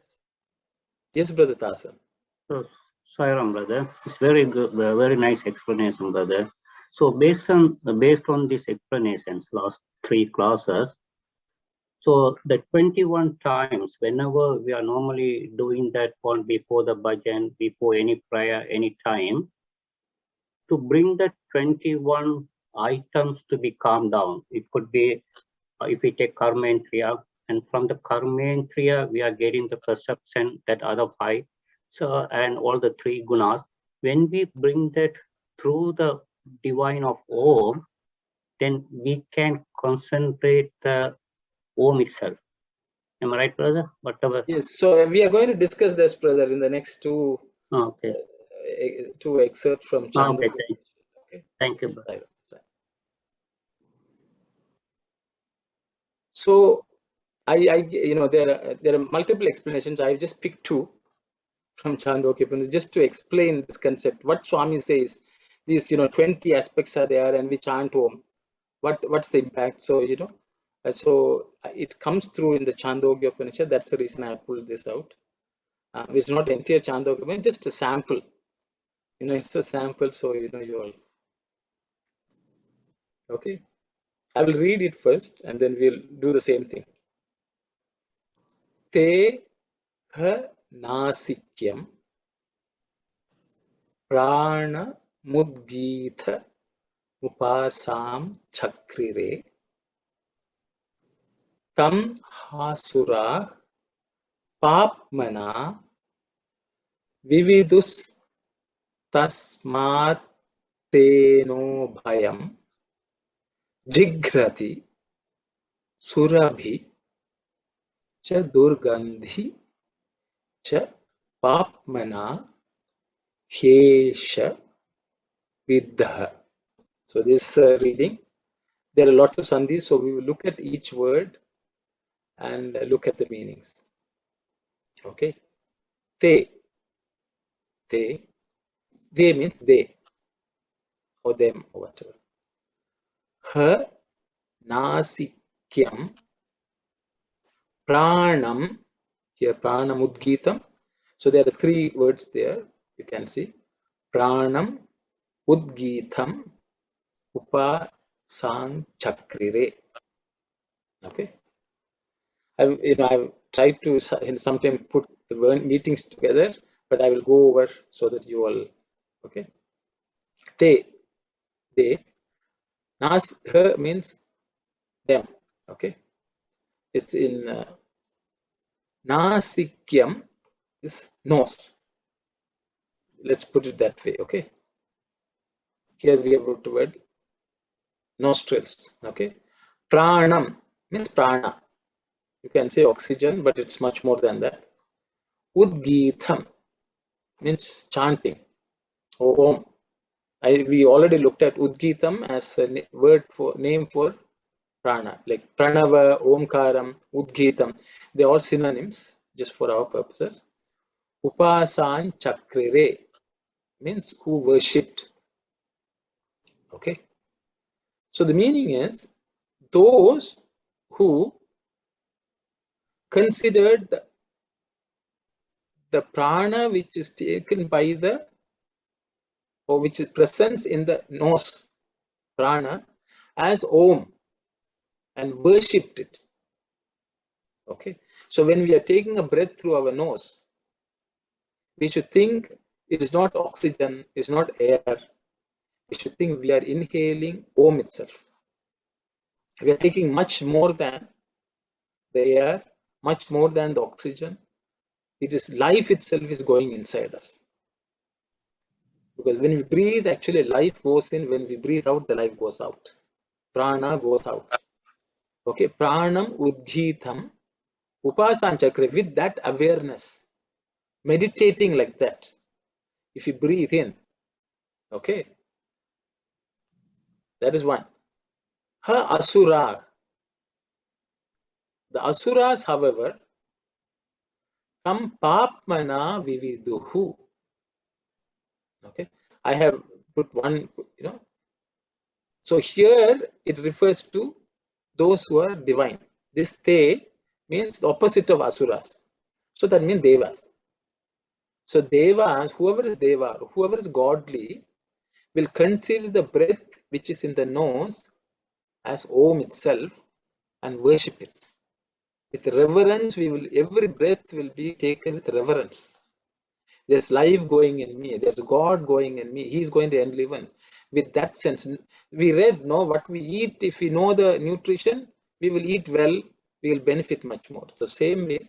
Yes, Brother Tasan. So, Sairam, brother, it's very good, very nice explanation, brother. So based on these explanations, last 3 classes, so the 21 times, whenever we are normally doing that one before the bhajan, before any prayer, any time, to bring that 21 items to be calmed down. It could be, if we take karmendriya, and from the karmendriya, we are getting the perception, that other 5, so, and all the 3 gunas. When we bring that through the divine of Om, then we can concentrate the Om itself. Am I right, brother? Whatever. Yes, so we are going to discuss this, brother, in the next 2 excerpts from Chandra. Okay. Thank you, brother. So there are multiple explanations. I've just picked two from Chandogya Upanishad just to explain this concept. What Swami says, these 20 aspects are there, and we chant Om. What's the impact? So it comes through in the Chandogya Upanishad. That's the reason I pulled this out. It's not entire Chandogya Upanishad, just a sample. It's a sample, so you all. Okay, I will read it first, and then we'll do the same thing. Te ha nasikyam prana mudgitha upasam chakrire tam hasura papmana vividus tasmat teno bhayam jigrati surabhi cha durgandhi cha papmana hesha vidha. So this reading, there are lots of sandhis, so we will look at each word and look at the meanings. Okay. They means they or them or whatever. Ha nasikyam pranam, here pranam udgitam. So there are three words there, you can see. Pranam udgitam upasang chakrire. Okay. I've tried to sometimes put the word meetings together, but I will go over so that you all, okay. They, nas, her means them, okay. It's in nasikyam is nose. Let's put it that way, okay. Here we have wrote the word nostrils, okay. Pranam means prana. You can say oxygen, but it's much more than that. Udgitham means chanting or Om. We already looked at Udgitam as a name for prana, like Pranava, Omkaram, Udgitam. They're all synonyms, just for our purposes. Upasan Chakrire means who worshipped. Okay. So the meaning is those who considered the prana which is taken by the, or which is present in the nose, prana, as Om and worshipped it. Okay. So when we are taking a breath through our nose, we should think it is not oxygen, it's not air. We should think we are inhaling Om itself. We are taking much more than the air, much more than the oxygen. It is life itself is going inside us. Because when we breathe, actually life goes in. When we breathe out, the life goes out. Prana goes out. Okay, pranam udghitam upasan chakra. With that awareness, meditating like that, if you breathe in, okay, that is one. Ha asura. The asuras, however, tam papmana vividuhu. Okay, I have put one, So here it refers to those who are divine. This te means the opposite of asuras. So that means devas. So devas, whoever is deva, whoever is godly, will consider the breath which is in the nose as Om itself and worship it. With reverence, every breath will be taken with reverence. There's life going in me. There's God going in me. He's going to enliven. With that sense, we read, what we eat. If we know the nutrition, we will eat well. We will benefit much more. The same way,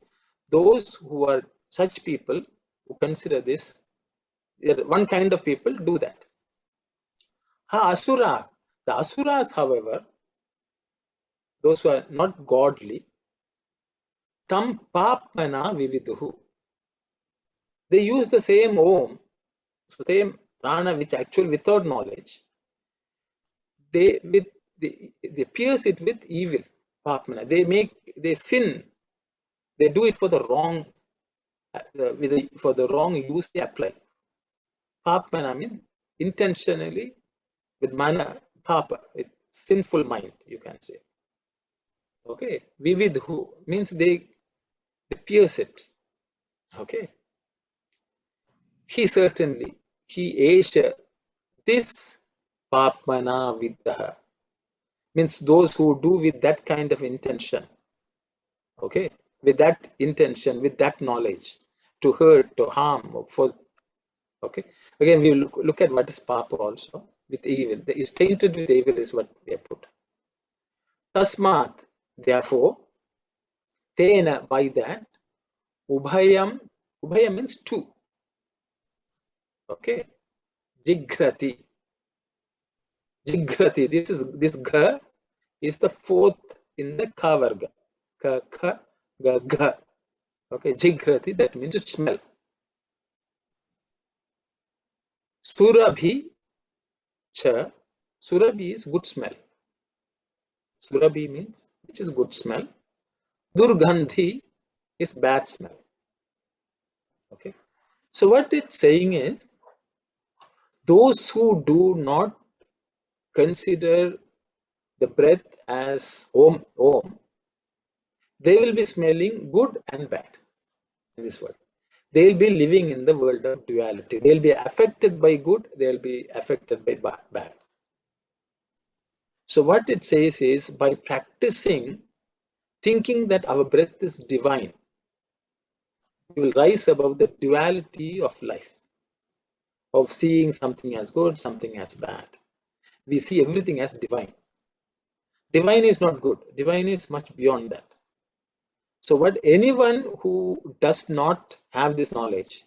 those who are such people who consider this, one kind of people do that. Ha asura. The asuras, however, those who are not godly, tam papmana vividuhu. They use the same Om, same prana, which actually without knowledge, they pierce it with evil. Papmana. They sin. They do it for the wrong, for the wrong use they apply. Papmana means intentionally with mana, papa, with sinful mind, you can say. Okay, vividhu means they pierce it. Okay, he Esha, this papmana viddaha means those who do with that kind of intention. Okay, with that intention, with that knowledge, to hurt, to harm, for. Okay, again we look at what is papa also, with evil. The is tainted with evil is what we have put. Tasmat, therefore, tena, by that, ubhayam means two. Okay, jigrati, this gha is the fourth in the ka varga. Ka, kha, ga, gha. Okay, jigrati, that means to smell. Surabhi cha, surabhi is good smell. Surabhi means which is good smell. Durgandhi is bad smell. Okay, so what it's saying is, those who do not consider the breath as om, they will be smelling good and bad in this world. They will be living in the world of duality. They will be affected by good, they will be affected by bad. So what it says is, by practicing, thinking that our breath is divine, we will rise above the duality of life, of seeing something as good, something as bad. We see everything as divine. Divine is not good. Divine is much beyond that. So what anyone who does not have this knowledge,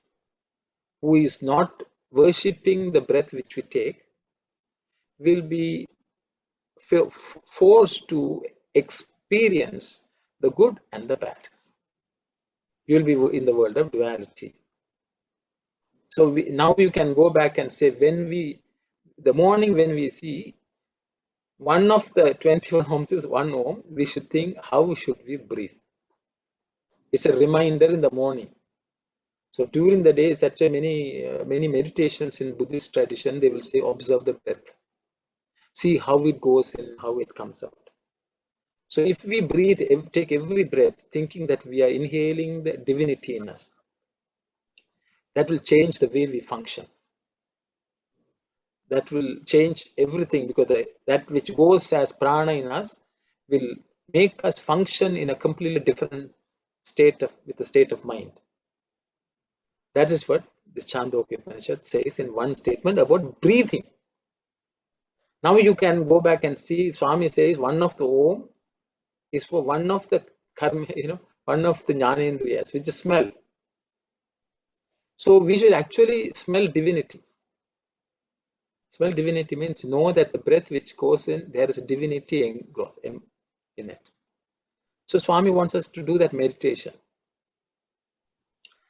who is not worshipping the breath which we take, will be forced to experience the good and the bad. You will be in the world of duality. So now you can go back and say, the morning when we see one of the 21 ohms is 1 ohm, we should think, how should we breathe? It's a reminder in the morning. So during the day, such a many meditations in Buddhist tradition, they will say, observe the breath. See how it goes and how it comes out. So if we breathe, take every breath, thinking that we are inhaling the divinity in us, that will change the way we function. That will change everything, because that which goes as prana in us will make us function in a completely different state with a state of mind. That is what this Chandogya Upanishad says in one statement about breathing. Now you can go back and see, Swami says one of the Om is for one of the karma, one of the jnanendriyas, which is smell. So we should actually smell divinity. Smell divinity means know that the breath which goes in, there is a divinity in it. So Swami wants us to do that meditation.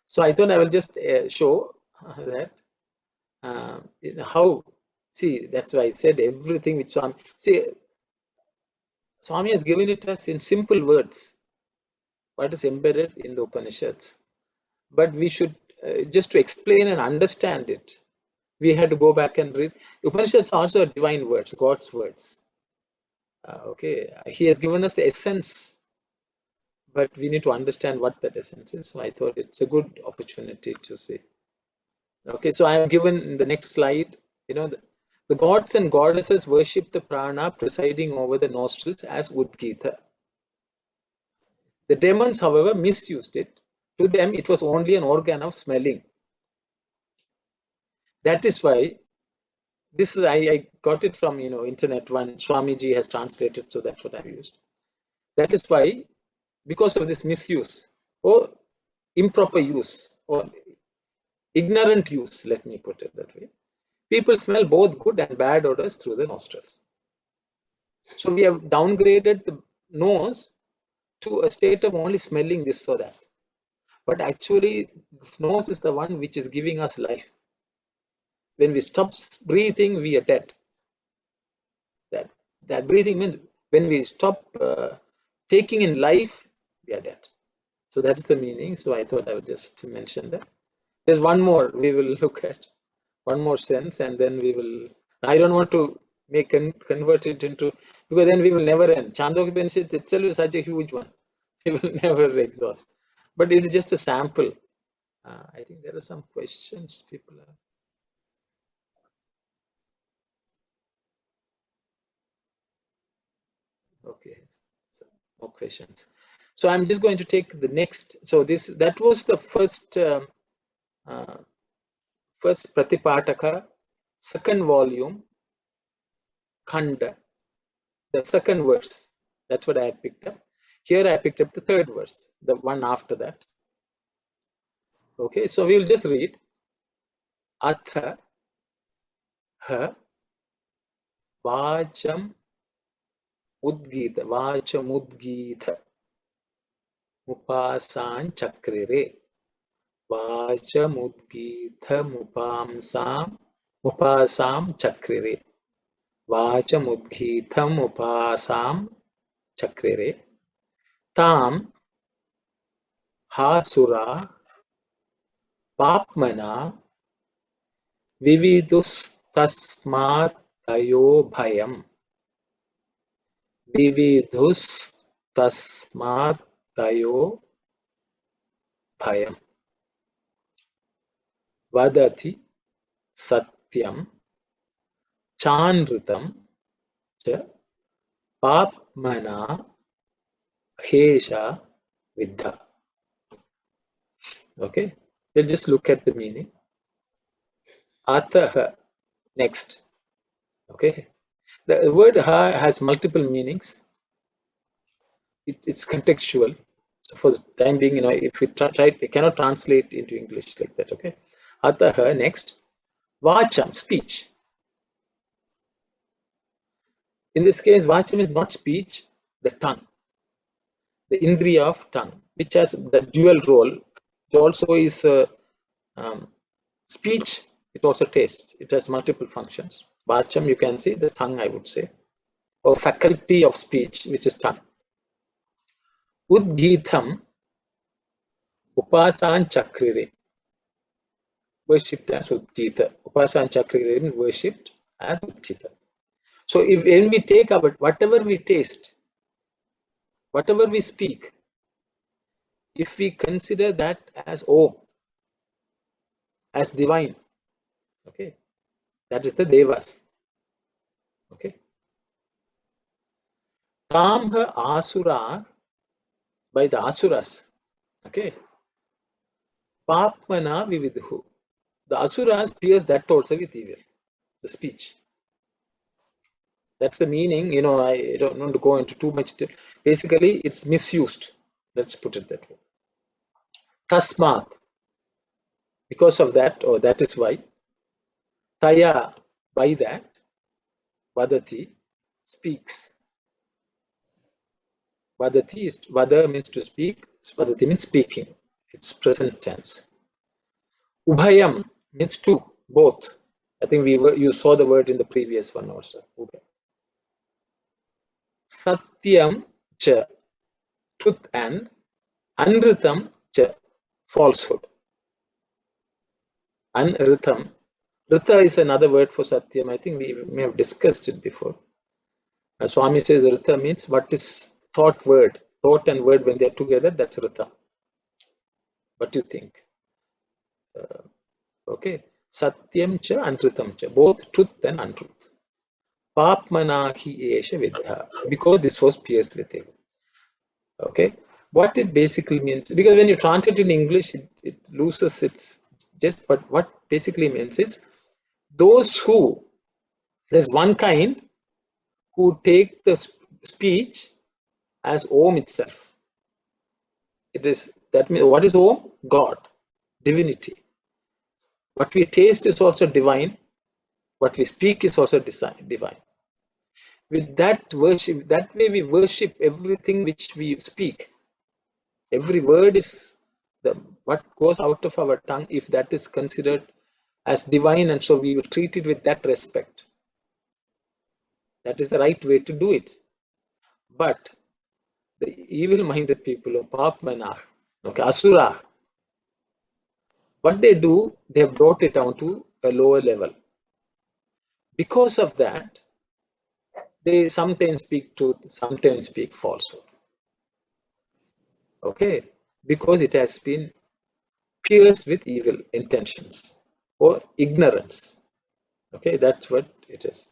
So I thought I will just show that how, see, that's why I said everything which Swami, see, Swami has given it us in simple words, what is embedded in the Upanishads. But we should, just to explain and understand it, we had to go back and read. Upanishads also are divine words, God's words. Okay, he has given us the essence, but we need to understand what that essence is. So I thought it's a good opportunity to see. Okay, so I am given in the next slide, the gods and goddesses worship the prana presiding over the nostrils as Udgita. The demons, however, misused it. To them, it was only an organ of smelling. That is why, this is, I got it from, internet, one Swamiji has translated, so that's what I've used. That is why, because of this misuse or improper use or ignorant use, let me put it that way, people smell both good and bad odors through the nostrils. So we have downgraded the nose to a state of only smelling this or that. But actually, this nose is the one which is giving us life. When we stop breathing, we are dead. That breathing means when we stop taking in life, we are dead. So that's the meaning. So I thought I would just mention that. There's one more we will look at, one more sense, and then we will. I don't want to convert it into, because then we will never end. Chandogya itself is such a huge one. We will never exhaust. But it is just a sample. I think there are some questions people are. Okay, so more questions. So I'm just going to take the next. So that was the first first Pratipataka, second volume, Khanda, the second verse. That's what I had picked up. Here I picked up the third verse, the one after that. Okay, so we'll just read. Atha ha vacham udgita, mupasan chakrire, vacham udgita mupasam chakrire, vacham udgita mupasam chakrire, tam hasura papmana vividustasmat tayo bhayam, vividustasmat tayo bhayam, vadati satyam chanritam cha papmana hesha vidha. Okay, we'll just look at the meaning. Ataha, next. Okay, the word ha has multiple meanings. It's contextual. So for the time being, if we try, we cannot translate into English like that. Okay, Ataha, next. Vacham, speech. In this case, vacham is not speech, the tongue, the indriya of tongue, which has the dual role. It also is speech, it also taste. It has multiple functions. Vacham, you can see the tongue, I would say, or faculty of speech, which is tongue. Udgitham, upasan chakrire, worshipped as Udgita. Upasan chakrire means worshipped as Udgita. So when we take about whatever we taste, whatever we speak, if we consider that as Om, as divine, okay, that is the Devas. Okay. Tamha Asura, by the Asuras. Okay. Papmana Vividhu. The Asuras pierce that also with evil, the speech. That's the meaning. I don't want to go into too much. Basically, it's misused. Let's put it that way. Tasmat, because of that, or that is why. Taya, by that. Vadati, speaks. Vada means to speak. Vadati means speaking. It's present tense. Ubhayam means two, both. I think you saw the word in the previous one also. Ubhayam. Satyam cha, truth, and anritam cha, falsehood. Anritam. Rita is another word for Satyam. I think we may have discussed it before. Swami says Rita means what is thought and word when they are together, that's Rita. What do you think? Okay. Satyam cha, anritam cha, both truth and untruth. Papmanahi esha vidha, because this was pierced with him. Okay, what it basically means, because when you translate in English, it loses its just, but what basically means is those who, there's one kind who take the speech as Om itself. It is, that means, what is Om? God, divinity. What we taste is also divine. What we speak is also divine. With that worship, that way we worship everything which we speak. Every word is what goes out of our tongue, if that is considered as divine, and so we will treat it with that respect. That is the right way to do it. But the evil-minded people of Papmana, okay, Asura, what they do, they have brought it down to a lower level. Because of that, they sometimes speak truth, sometimes speak falsehood. Okay, because it has been pierced with evil intentions or ignorance. Okay, that's what it is.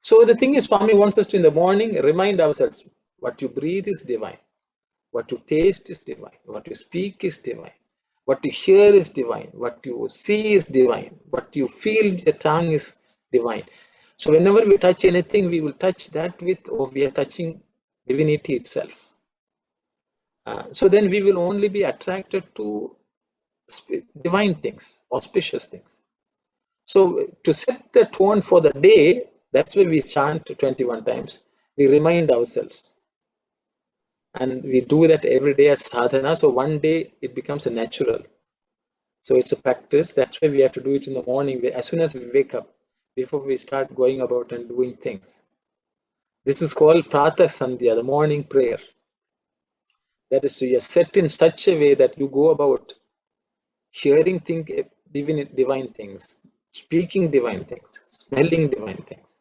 So the thing is, Swami wants us to in the morning remind ourselves, what you breathe is divine, what you taste is divine, what you speak is divine, what you hear is divine, what you see is divine, what you feel the tongue is divine. So whenever we touch anything, we will touch that with, or we are touching divinity itself. So then we will only be attracted to divine things, auspicious things. So to set the tone for the day, that's why we chant 21 times. We remind ourselves. And we do that every day as sadhana. So one day it becomes a natural. So it's a practice. That's why we have to do it in the morning. As soon as we wake up, before we start going about and doing things. This is called Pratha Sandhya, the morning prayer. That is to be set in such a way that you go about hearing divine things, speaking divine things, smelling divine things,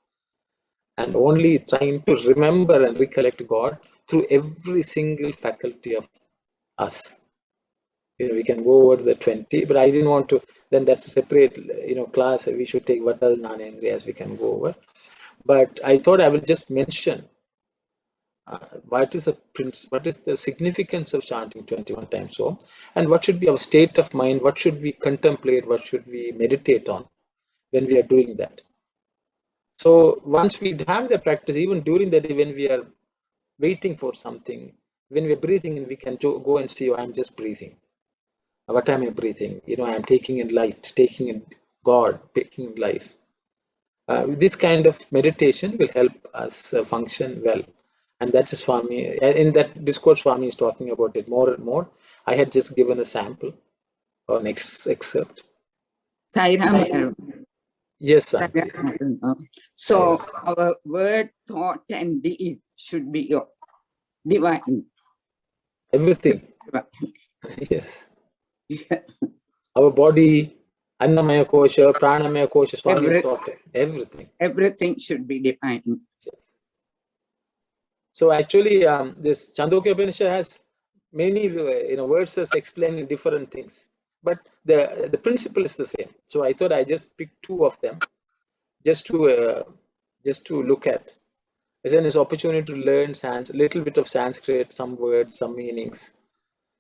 and only trying to remember and recollect God through every single faculty of us. We can go over the 20, but I didn't want to. Then that's a separate, class. We should take what other Jnanendriyas we can go over. But I thought I will just mention what is the significance of chanting 21 times Om, and what should be our state of mind, what should we contemplate, what should we meditate on when we are doing that. So once we have the practice, even during the day when we are waiting for something, when we are breathing, we can go and see, I'm just breathing. What am I breathing? I am taking in light, taking in God, taking in life. This kind of meditation will help us function well. And that's Swami. In that discourse, Swami is talking about it more and more. I had just given a sample or an excerpt. Yes, Auntie. So Yes. our word, thought, and deed should be divine. Everything. Yes. Our body, Annamaya Kosha, Pranamaya Kosha, Swami taught it. Everything. Everything should be divine. Yes. So actually, this Chandogya Upanishad has many verses explaining different things, but the principle is the same. So I thought I just picked two of them, just to look at. Then it's opportunity to learn a little bit of Sanskrit, some words, some meanings.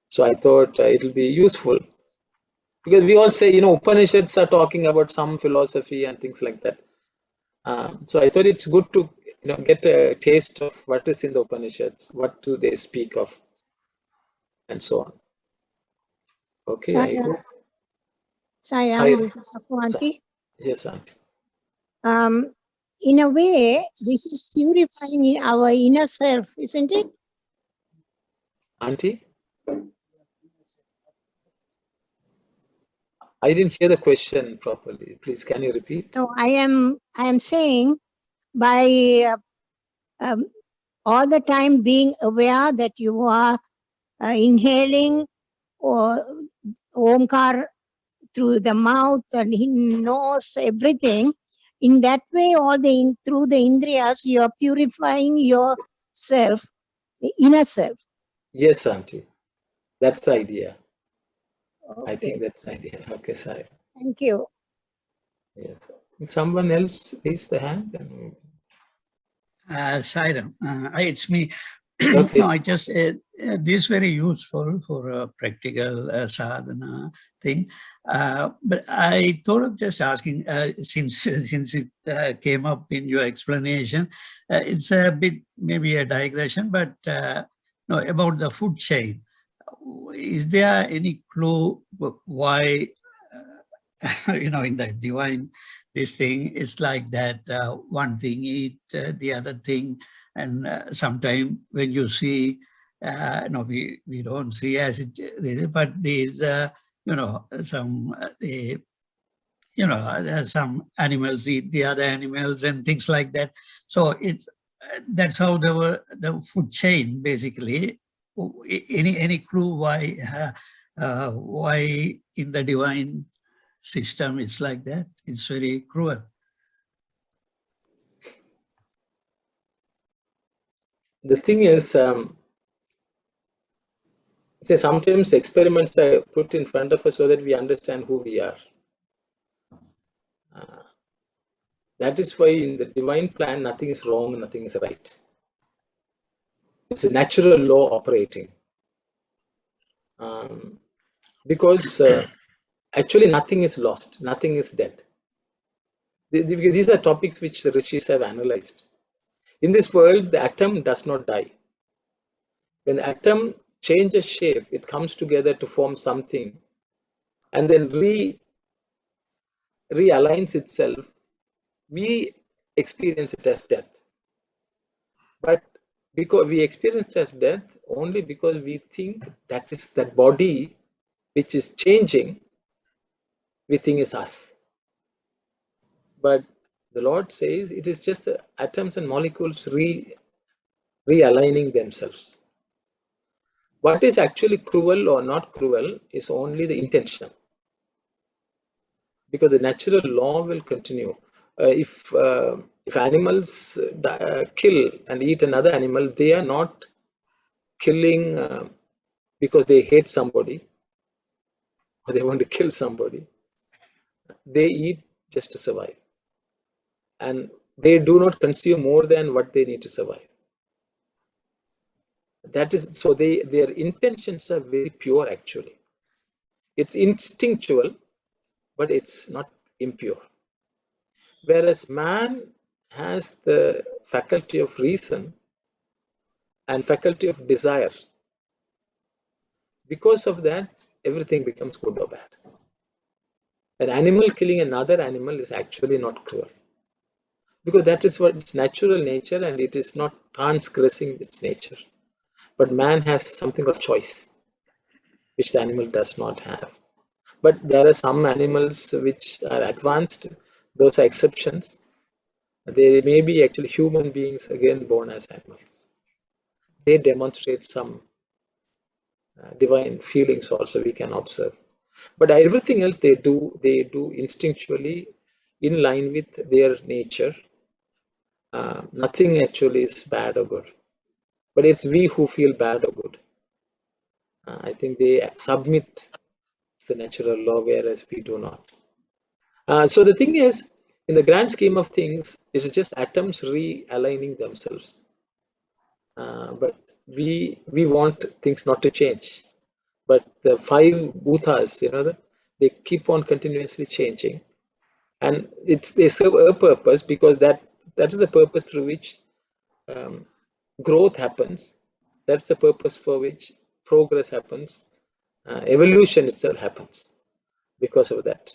So I thought it will be useful, because we all say Upanishads are talking about some philosophy and things like that. So I thought it's good to get a taste of what is in the Upanishads, what do they speak of, and so on. Okay, I hope. Auntie. Yes, Auntie. In a way, this is purifying our inner self, isn't it? Auntie? I didn't hear the question properly. Please, can you repeat? No, I am saying by all the time being aware that you are inhaling or Omkar through the mouth and nose, everything. In that way, through the indriyas, you are purifying yourself, the inner self. Yes, Auntie. That's the idea. Okay. I think that's the idea. Okay, sorry. Thank you. Yes. Someone else raise the hand? Sairam, it's me. Okay. No, I just, this is very useful for a practical sadhana thing. But I thought of just asking, since it came up in your explanation, it's a bit, maybe a digression, but no, about the food chain. Is there any clue why, in the divine, this thing is like that, one thing eat, the other thing, and sometimes when you see, no, we don't see as it, but there's, some animals eat the other animals and things like that. So it's that's how the food chain basically. Any clue why in the divine system it's like that? It's very cruel. The thing is, say sometimes experiments are put in front of us so that we understand who we are. That is why in the divine plan, nothing is wrong, nothing is right. It's a natural law operating. Because actually nothing is lost, nothing is dead. These are topics which the rishis have analyzed. In this world, the atom does not die. When the atom changes shape, it comes together to form something and then realigns itself. We experience it as death. But because we experience it as death only because we think that is that body which is changing, we think is us. But the Lord says it is just the atoms and molecules realigning themselves. What is actually cruel or not cruel is only the intention. Because the natural law will continue. If animals kill and eat another animal, they are not killing because they hate somebody or they want to kill somebody. They eat just to survive. And they do not consume more than what they need to survive. That is so their intentions are very pure actually. It's instinctual, but it's not impure. Whereas man has the faculty of reason and faculty of desire. Because of that, everything becomes good or bad. An animal killing another animal is actually not cruel. Because that is what its natural nature and it is not transgressing its nature. But man has something of choice, which the animal does not have. But there are some animals which are advanced, those are exceptions. They may be actually human beings again born as animals. They demonstrate some divine feelings also we can observe. But everything else they do instinctually in line with their nature. Nothing actually is bad or good. But it's we who feel bad or good. I think they submit to the natural law, whereas we do not. So the thing is, in the grand scheme of things, it's just atoms realigning themselves. But we want things not to change. But the five bhutas, they keep on continuously changing, and they serve a purpose because that is the purpose through which growth happens. That's the purpose for which progress happens. Evolution itself happens because of that.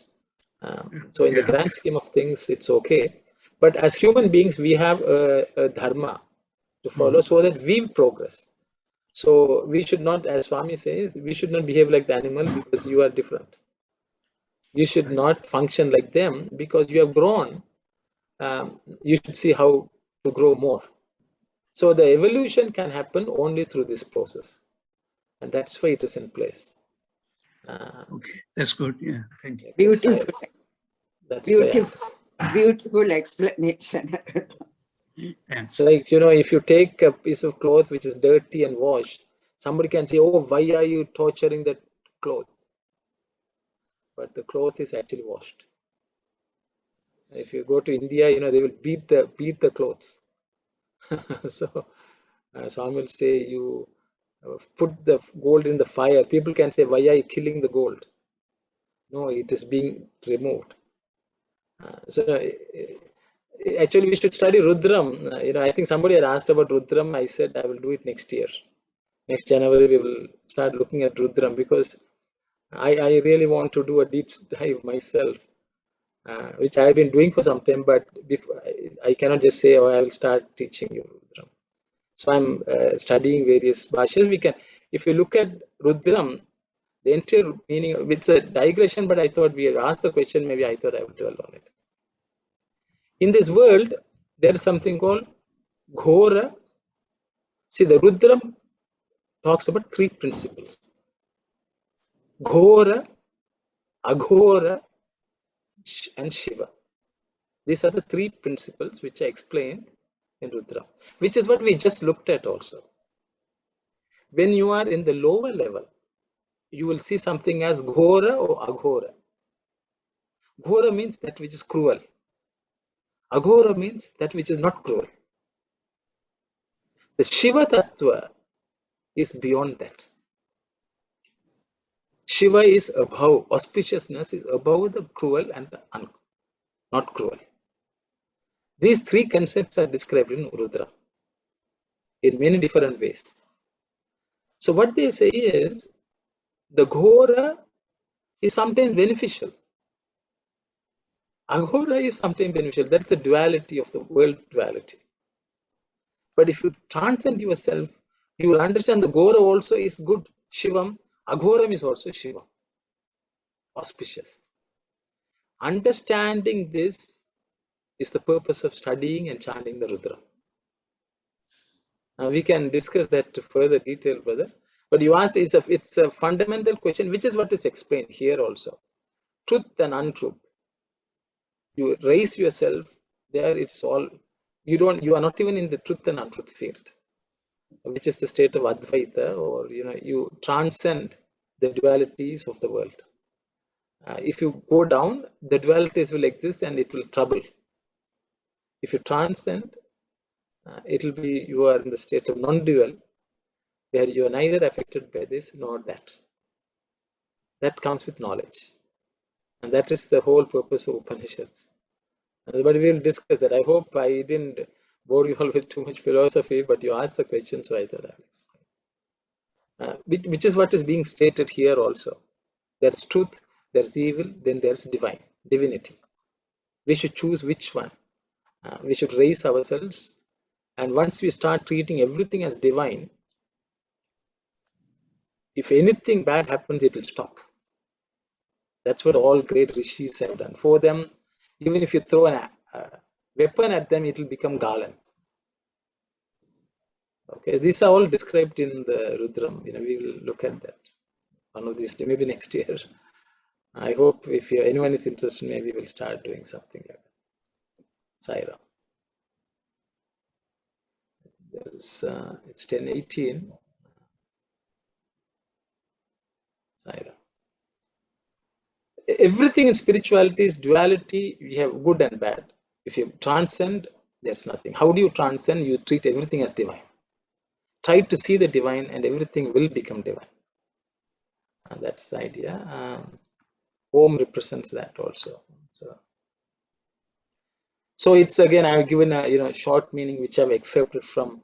So in the grand scheme of things, it's okay. But as human beings, we have a dharma to follow so that we progress. So we should not, as Swami says, we should not behave like the animal because you are different. You should not function like them because you have grown. You should see how to grow more. So the evolution can happen only through this process. And that's why it is in place. Okay, that's good. Yeah, thank you. Beautiful. That's beautiful explanation. Thanks. Like, if you take a piece of cloth which is dirty and washed, somebody can say, oh, why are you torturing that cloth? But the cloth is actually washed. If you go to India, they will beat the clothes. So Swami will say, you put the gold in the fire. People can say, why are you killing the gold? No, it is being removed. So actually, we should study Rudram. I think somebody had asked about Rudram. I said I will do it next year. Next January, we will start looking at Rudram because I really want to do a deep dive myself, which I have been doing for some time. But I cannot just say, oh, I will start teaching you Rudram. So I'm studying various bhashas. If you look at Rudram, the entire meaning, it's a digression, but I thought we asked the question, maybe I thought I would dwell on it. In this world, there is something called Ghora. See, the Rudram talks about three principles. Ghora, Aghora, and Shiva. These are the three principles which are explained in Rudra, which is what we just looked at also. When you are in the lower level, you will see something as Ghora or Aghora. Ghora means that which is cruel. Aghora means that which is not cruel. The Shiva Tattva is beyond that. Shiva is above, auspiciousness is above the cruel and the not cruel. These three concepts are described in Rudra in many different ways. So what they say is, the Ghora is sometimes beneficial. Aghora is sometimes beneficial. That's the duality of the world duality. But if you transcend yourself, you will understand the Ghora also is good, Shivam. Aghoram is also Shivam, auspicious. Understanding this is the purpose of studying and chanting the Rudra. Now we can discuss that to further detail, brother. But you asked, it's a fundamental question, which is what is explained here also. Truth and untruth. You raise yourself there, it's all, you are not even in the truth and untruth field, which is the state of Advaita, or you transcend the dualities of the world. If you go down, the dualities will exist and it will trouble. If you transcend, it will be, you are in the state of non-dual, where you are neither affected by this nor that. That comes with knowledge. And that is the whole purpose of Upanishads. But we will discuss that. I hope I didn't bore you all with too much philosophy, but you asked the question, so I thought I'll explain. Which is what is being stated here also. There's truth, there's evil, then there's divinity. We should choose which one. We should raise ourselves. And once we start treating everything as divine, if anything bad happens, it will stop. That's what all great rishis have done. For them, even if you throw a weapon at them, it will become Galan. Okay, these are all described in the Rudram. We will look at that one of these days, maybe next year. I hope if anyone is interested, maybe we'll start doing something like that. Saira. It's 10:18. Saira. Everything in spirituality is duality. We have good and bad. If you transcend, there's nothing. How do you transcend? You treat everything as divine. Try to see the divine and everything will become divine. And that's the idea. Om represents that also. So it's again, I've given a short meaning which I've accepted from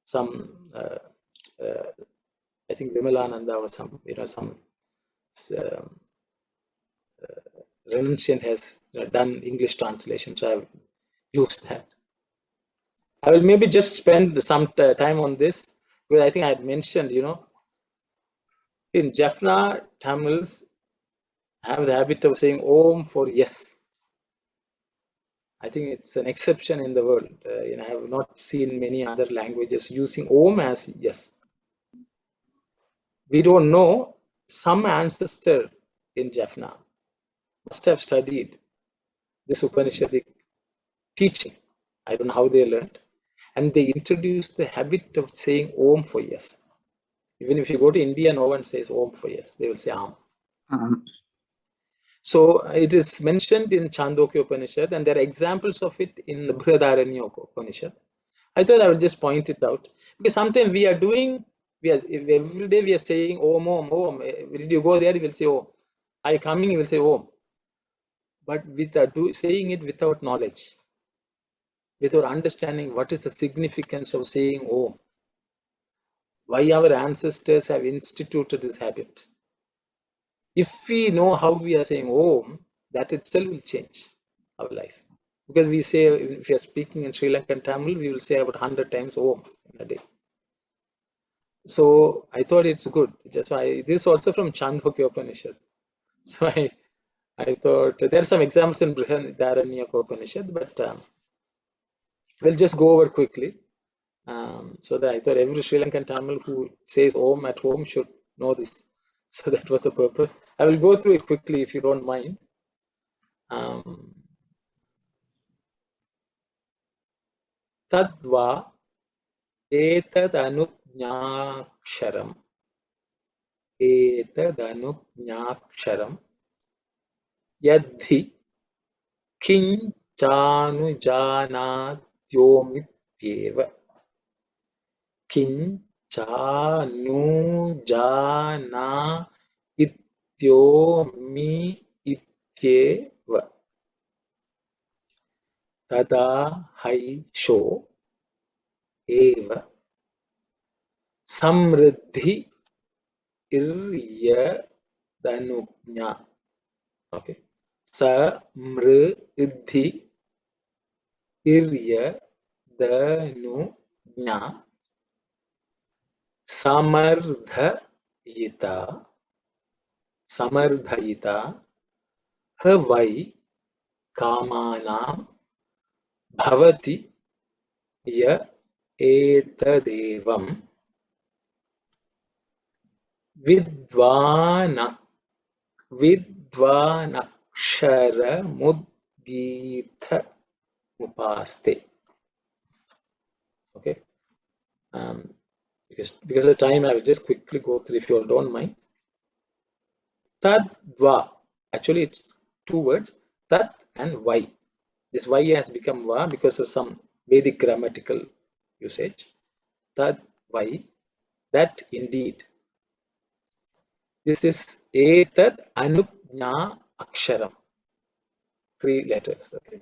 some I think Vimalananda or some renunciant has done English translation, so I've used that. I will maybe just spend some time on this, because I think I had mentioned, in Jaffna, Tamils have the habit of saying Om for yes. I think it's an exception in the world. I have not seen many other languages using Om as yes. We don't know, some ancestor in Jaffna must have studied this Upanishadic teaching. I don't know how they learned. And they introduced the habit of saying Om for yes. Even if you go to India, no one says Om for yes. They will say Am. So it is mentioned in Chandogya Upanishad, and there are examples of it in the Brihadaranyaka Upanishad. I thought I would just point it out, because sometimes every day we are saying Om, Om, Om. If you go there, you will say Om. Are you coming? You will say Om. But saying it without knowledge, without understanding what is the significance of saying Om, why our ancestors have instituted this habit. If we know how we are saying Om, that itself will change our life. Because we say, if we are speaking in Sri Lankan Tamil, we will say about 100 times Om in a day. So I thought it's good. This is also from Chandogya Upanishad. So I thought there are some examples in Brihadaranyaka Upanishad, but We'll just go over quickly. So that I thought every Sri Lankan Tamil who says Om at home should know this. So that was the purpose. I will go through it quickly if you don't mind. Tadva etadanyāksharam yadhi kinchānujanātyōmityeva kinchānujanāityōmityeva tada haisho eva samriddhi iryadanujñā. Okay. Samriddhi iryadanujñā samardhayita havai kāmānām bhavati ya etadevam vidvanakshara mupaste. Okay. Because of time, I will just quickly go through if you all don't mind. Tadva. Actually, it's two words, tat and vai. This vai has become va because of some Vedic grammatical usage. Tad vai, that indeed. This is etad anujñā aksharam. 3 letters. Okay.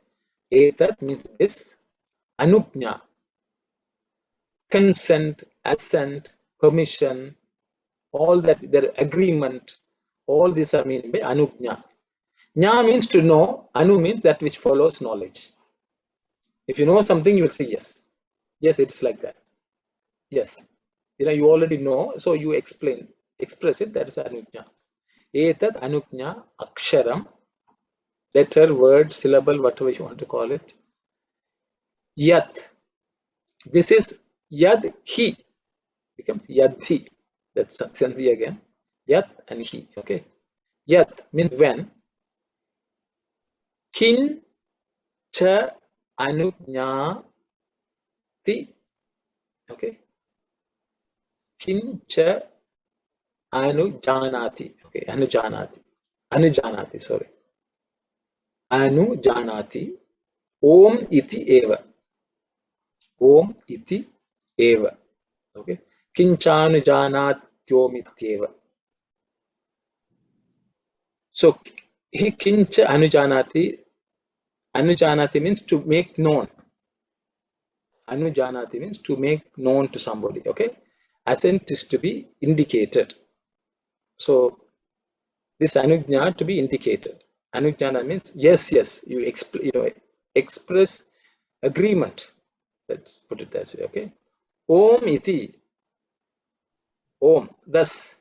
Etad means this. Anujñā, consent, assent, permission, all that, their agreement, all these are meant by anujñā. Ñā means to know, anu means that which follows knowledge. If you know something, you will say yes. Yes, it is like that. Yes. You already know, so you express it, that is anujñā. Etad anujñā aksharam, letter, word, syllable, whatever you want to call it. Yat. This is yad hi, becomes yadhi. That's Sandhi again. Yat and hi. Okay. Yat means when. Kin cha anujñāti. Okay. Kin cha anujanati. Okay. Anujanati. Sorry. Anujanati. Om iti eva. Om iti eva. Okay. Kinchānujanātyōmityeva. So he kincha anujanati. Anujanati means to make known. Anujanati means to make known to somebody. Okay. Assent is to be indicated. So this anujñā to be indicated. Anujñā means yes, yes. You express agreement. Let's put it that way. Okay. Om iti. Om, thus.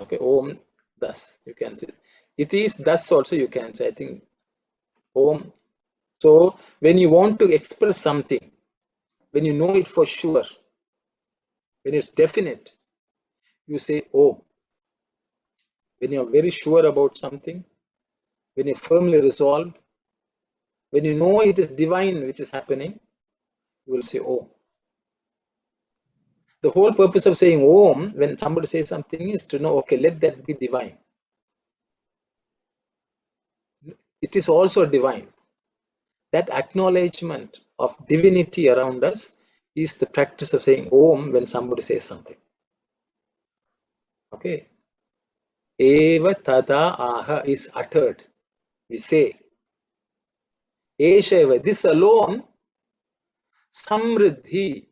Okay. Om, thus. You can say. It is thus also you can say. I think. Om. So when you want to express something, when you know it for sure, when it's definite, you say Om. When you're very sure about something, when you're firmly resolved, when you know it is divine which is happening, you will say Om. The whole purpose of saying Om when somebody says something is to know, okay, let that be divine. It is also divine. That acknowledgement of divinity around us is the practice of saying Om when somebody says something. Okay. Eva tada aha is uttered. We say. Esheva, this alone, samriddhi.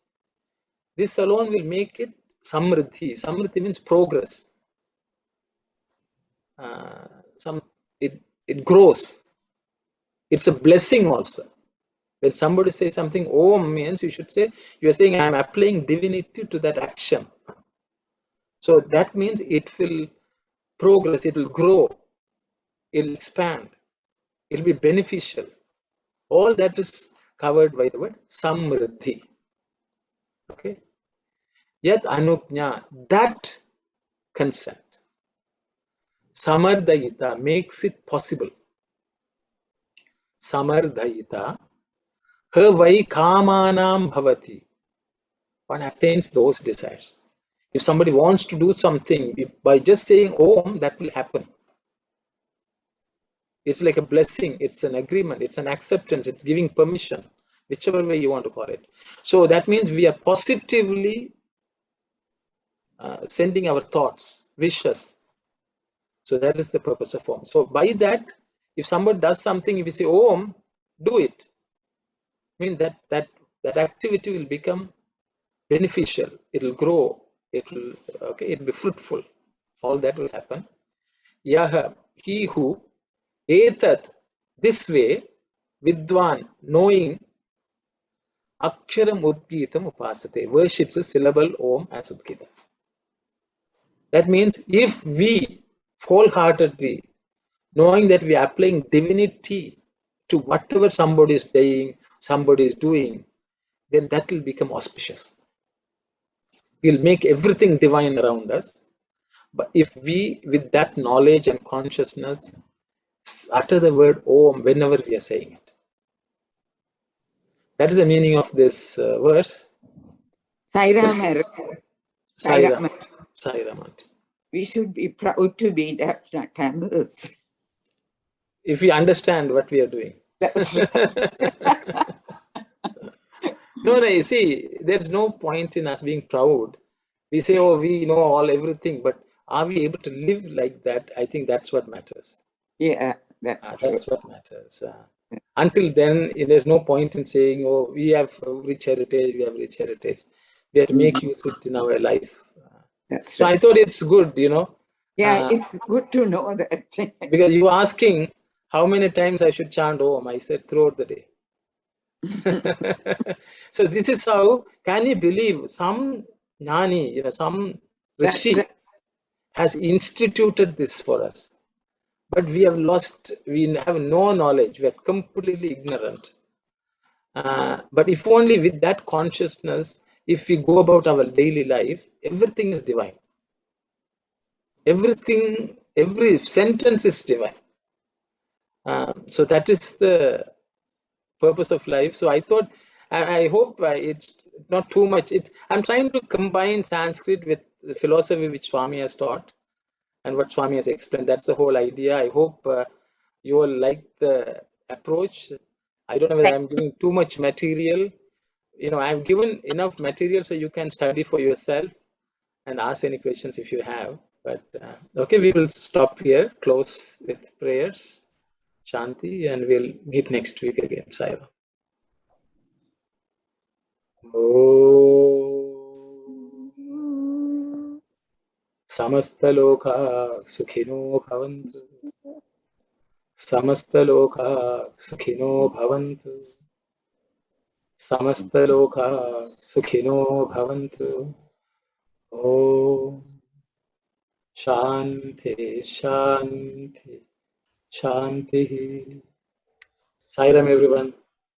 This alone will make it samriddhi. Samriddhi means progress. It grows. It's a blessing also. When somebody says something, Om means you should say, you are saying, I am applying divinity to that action. So that means it will progress, it will grow, it will expand, it will be beneficial. All that is covered by the word samriddhi. Okay. Yat anugnya, that consent. Samardayita makes it possible. Samardayita, her vai kamanam bhavati. One attains those desires. If somebody wants to do something, by just saying Om, that will happen. It's like a blessing, it's an agreement, it's an acceptance, it's giving permission, whichever way you want to call it. So that means we are positively sending our thoughts, wishes. So that is the purpose of Om. So by that, if somebody does something, if you say Om, do it. I mean that activity will become beneficial, it will grow, it will be fruitful. All that will happen. Yaha, he who, etat, this way, vidwan, knowing, aksharam udgitam upasate, worships a syllable Om as udgita. That means if we wholeheartedly, knowing that we are applying divinity to whatever somebody is saying, somebody is doing, then that will become auspicious. We'll make everything divine around us. But if we, with that knowledge and consciousness, utter the word Om whenever we are saying it. That is the meaning of this verse. Sai Ram. We should be proud to be the Tamils. If we understand what we are doing. That's right. No, you see, there's no point in us being proud. We say, oh, we know everything, but are we able to live like that? I think that's what matters. Yeah, that's true. That's what matters. Until then, there's no point in saying, oh, we have rich heritage, we have rich heritage. We have to make use of it in our life. That's so right. I thought it's good, Yeah, it's good to know that. Because you were asking how many times I should chant Om. I said throughout the day. So this is how, can you believe some Jnani, some Rishi has instituted this for us. But we have lost, we have no knowledge, we are completely ignorant. But if only with that consciousness, if we go about our daily life, everything is divine. Everything, every sentence is divine. So that is the purpose of life. So I thought, I hope it's not too much. I'm trying to combine Sanskrit with the philosophy which Swami has taught and what Swami has explained. That's the whole idea. I hope you all like the approach. I don't know whether I'm giving too much material. I've given enough material so you can study for yourself and ask any questions if you have. But okay, we will stop here, close with prayers, Shanti, and we'll meet next week again. Saira. समस्तलोका सुखिनो भवन्तु समस्तलोका सुखिनो भवन्तु समस्तलोका सुखिनो भवन्तु ॐ शान्ति शान्ति शान्तिः Sai Ram everyone.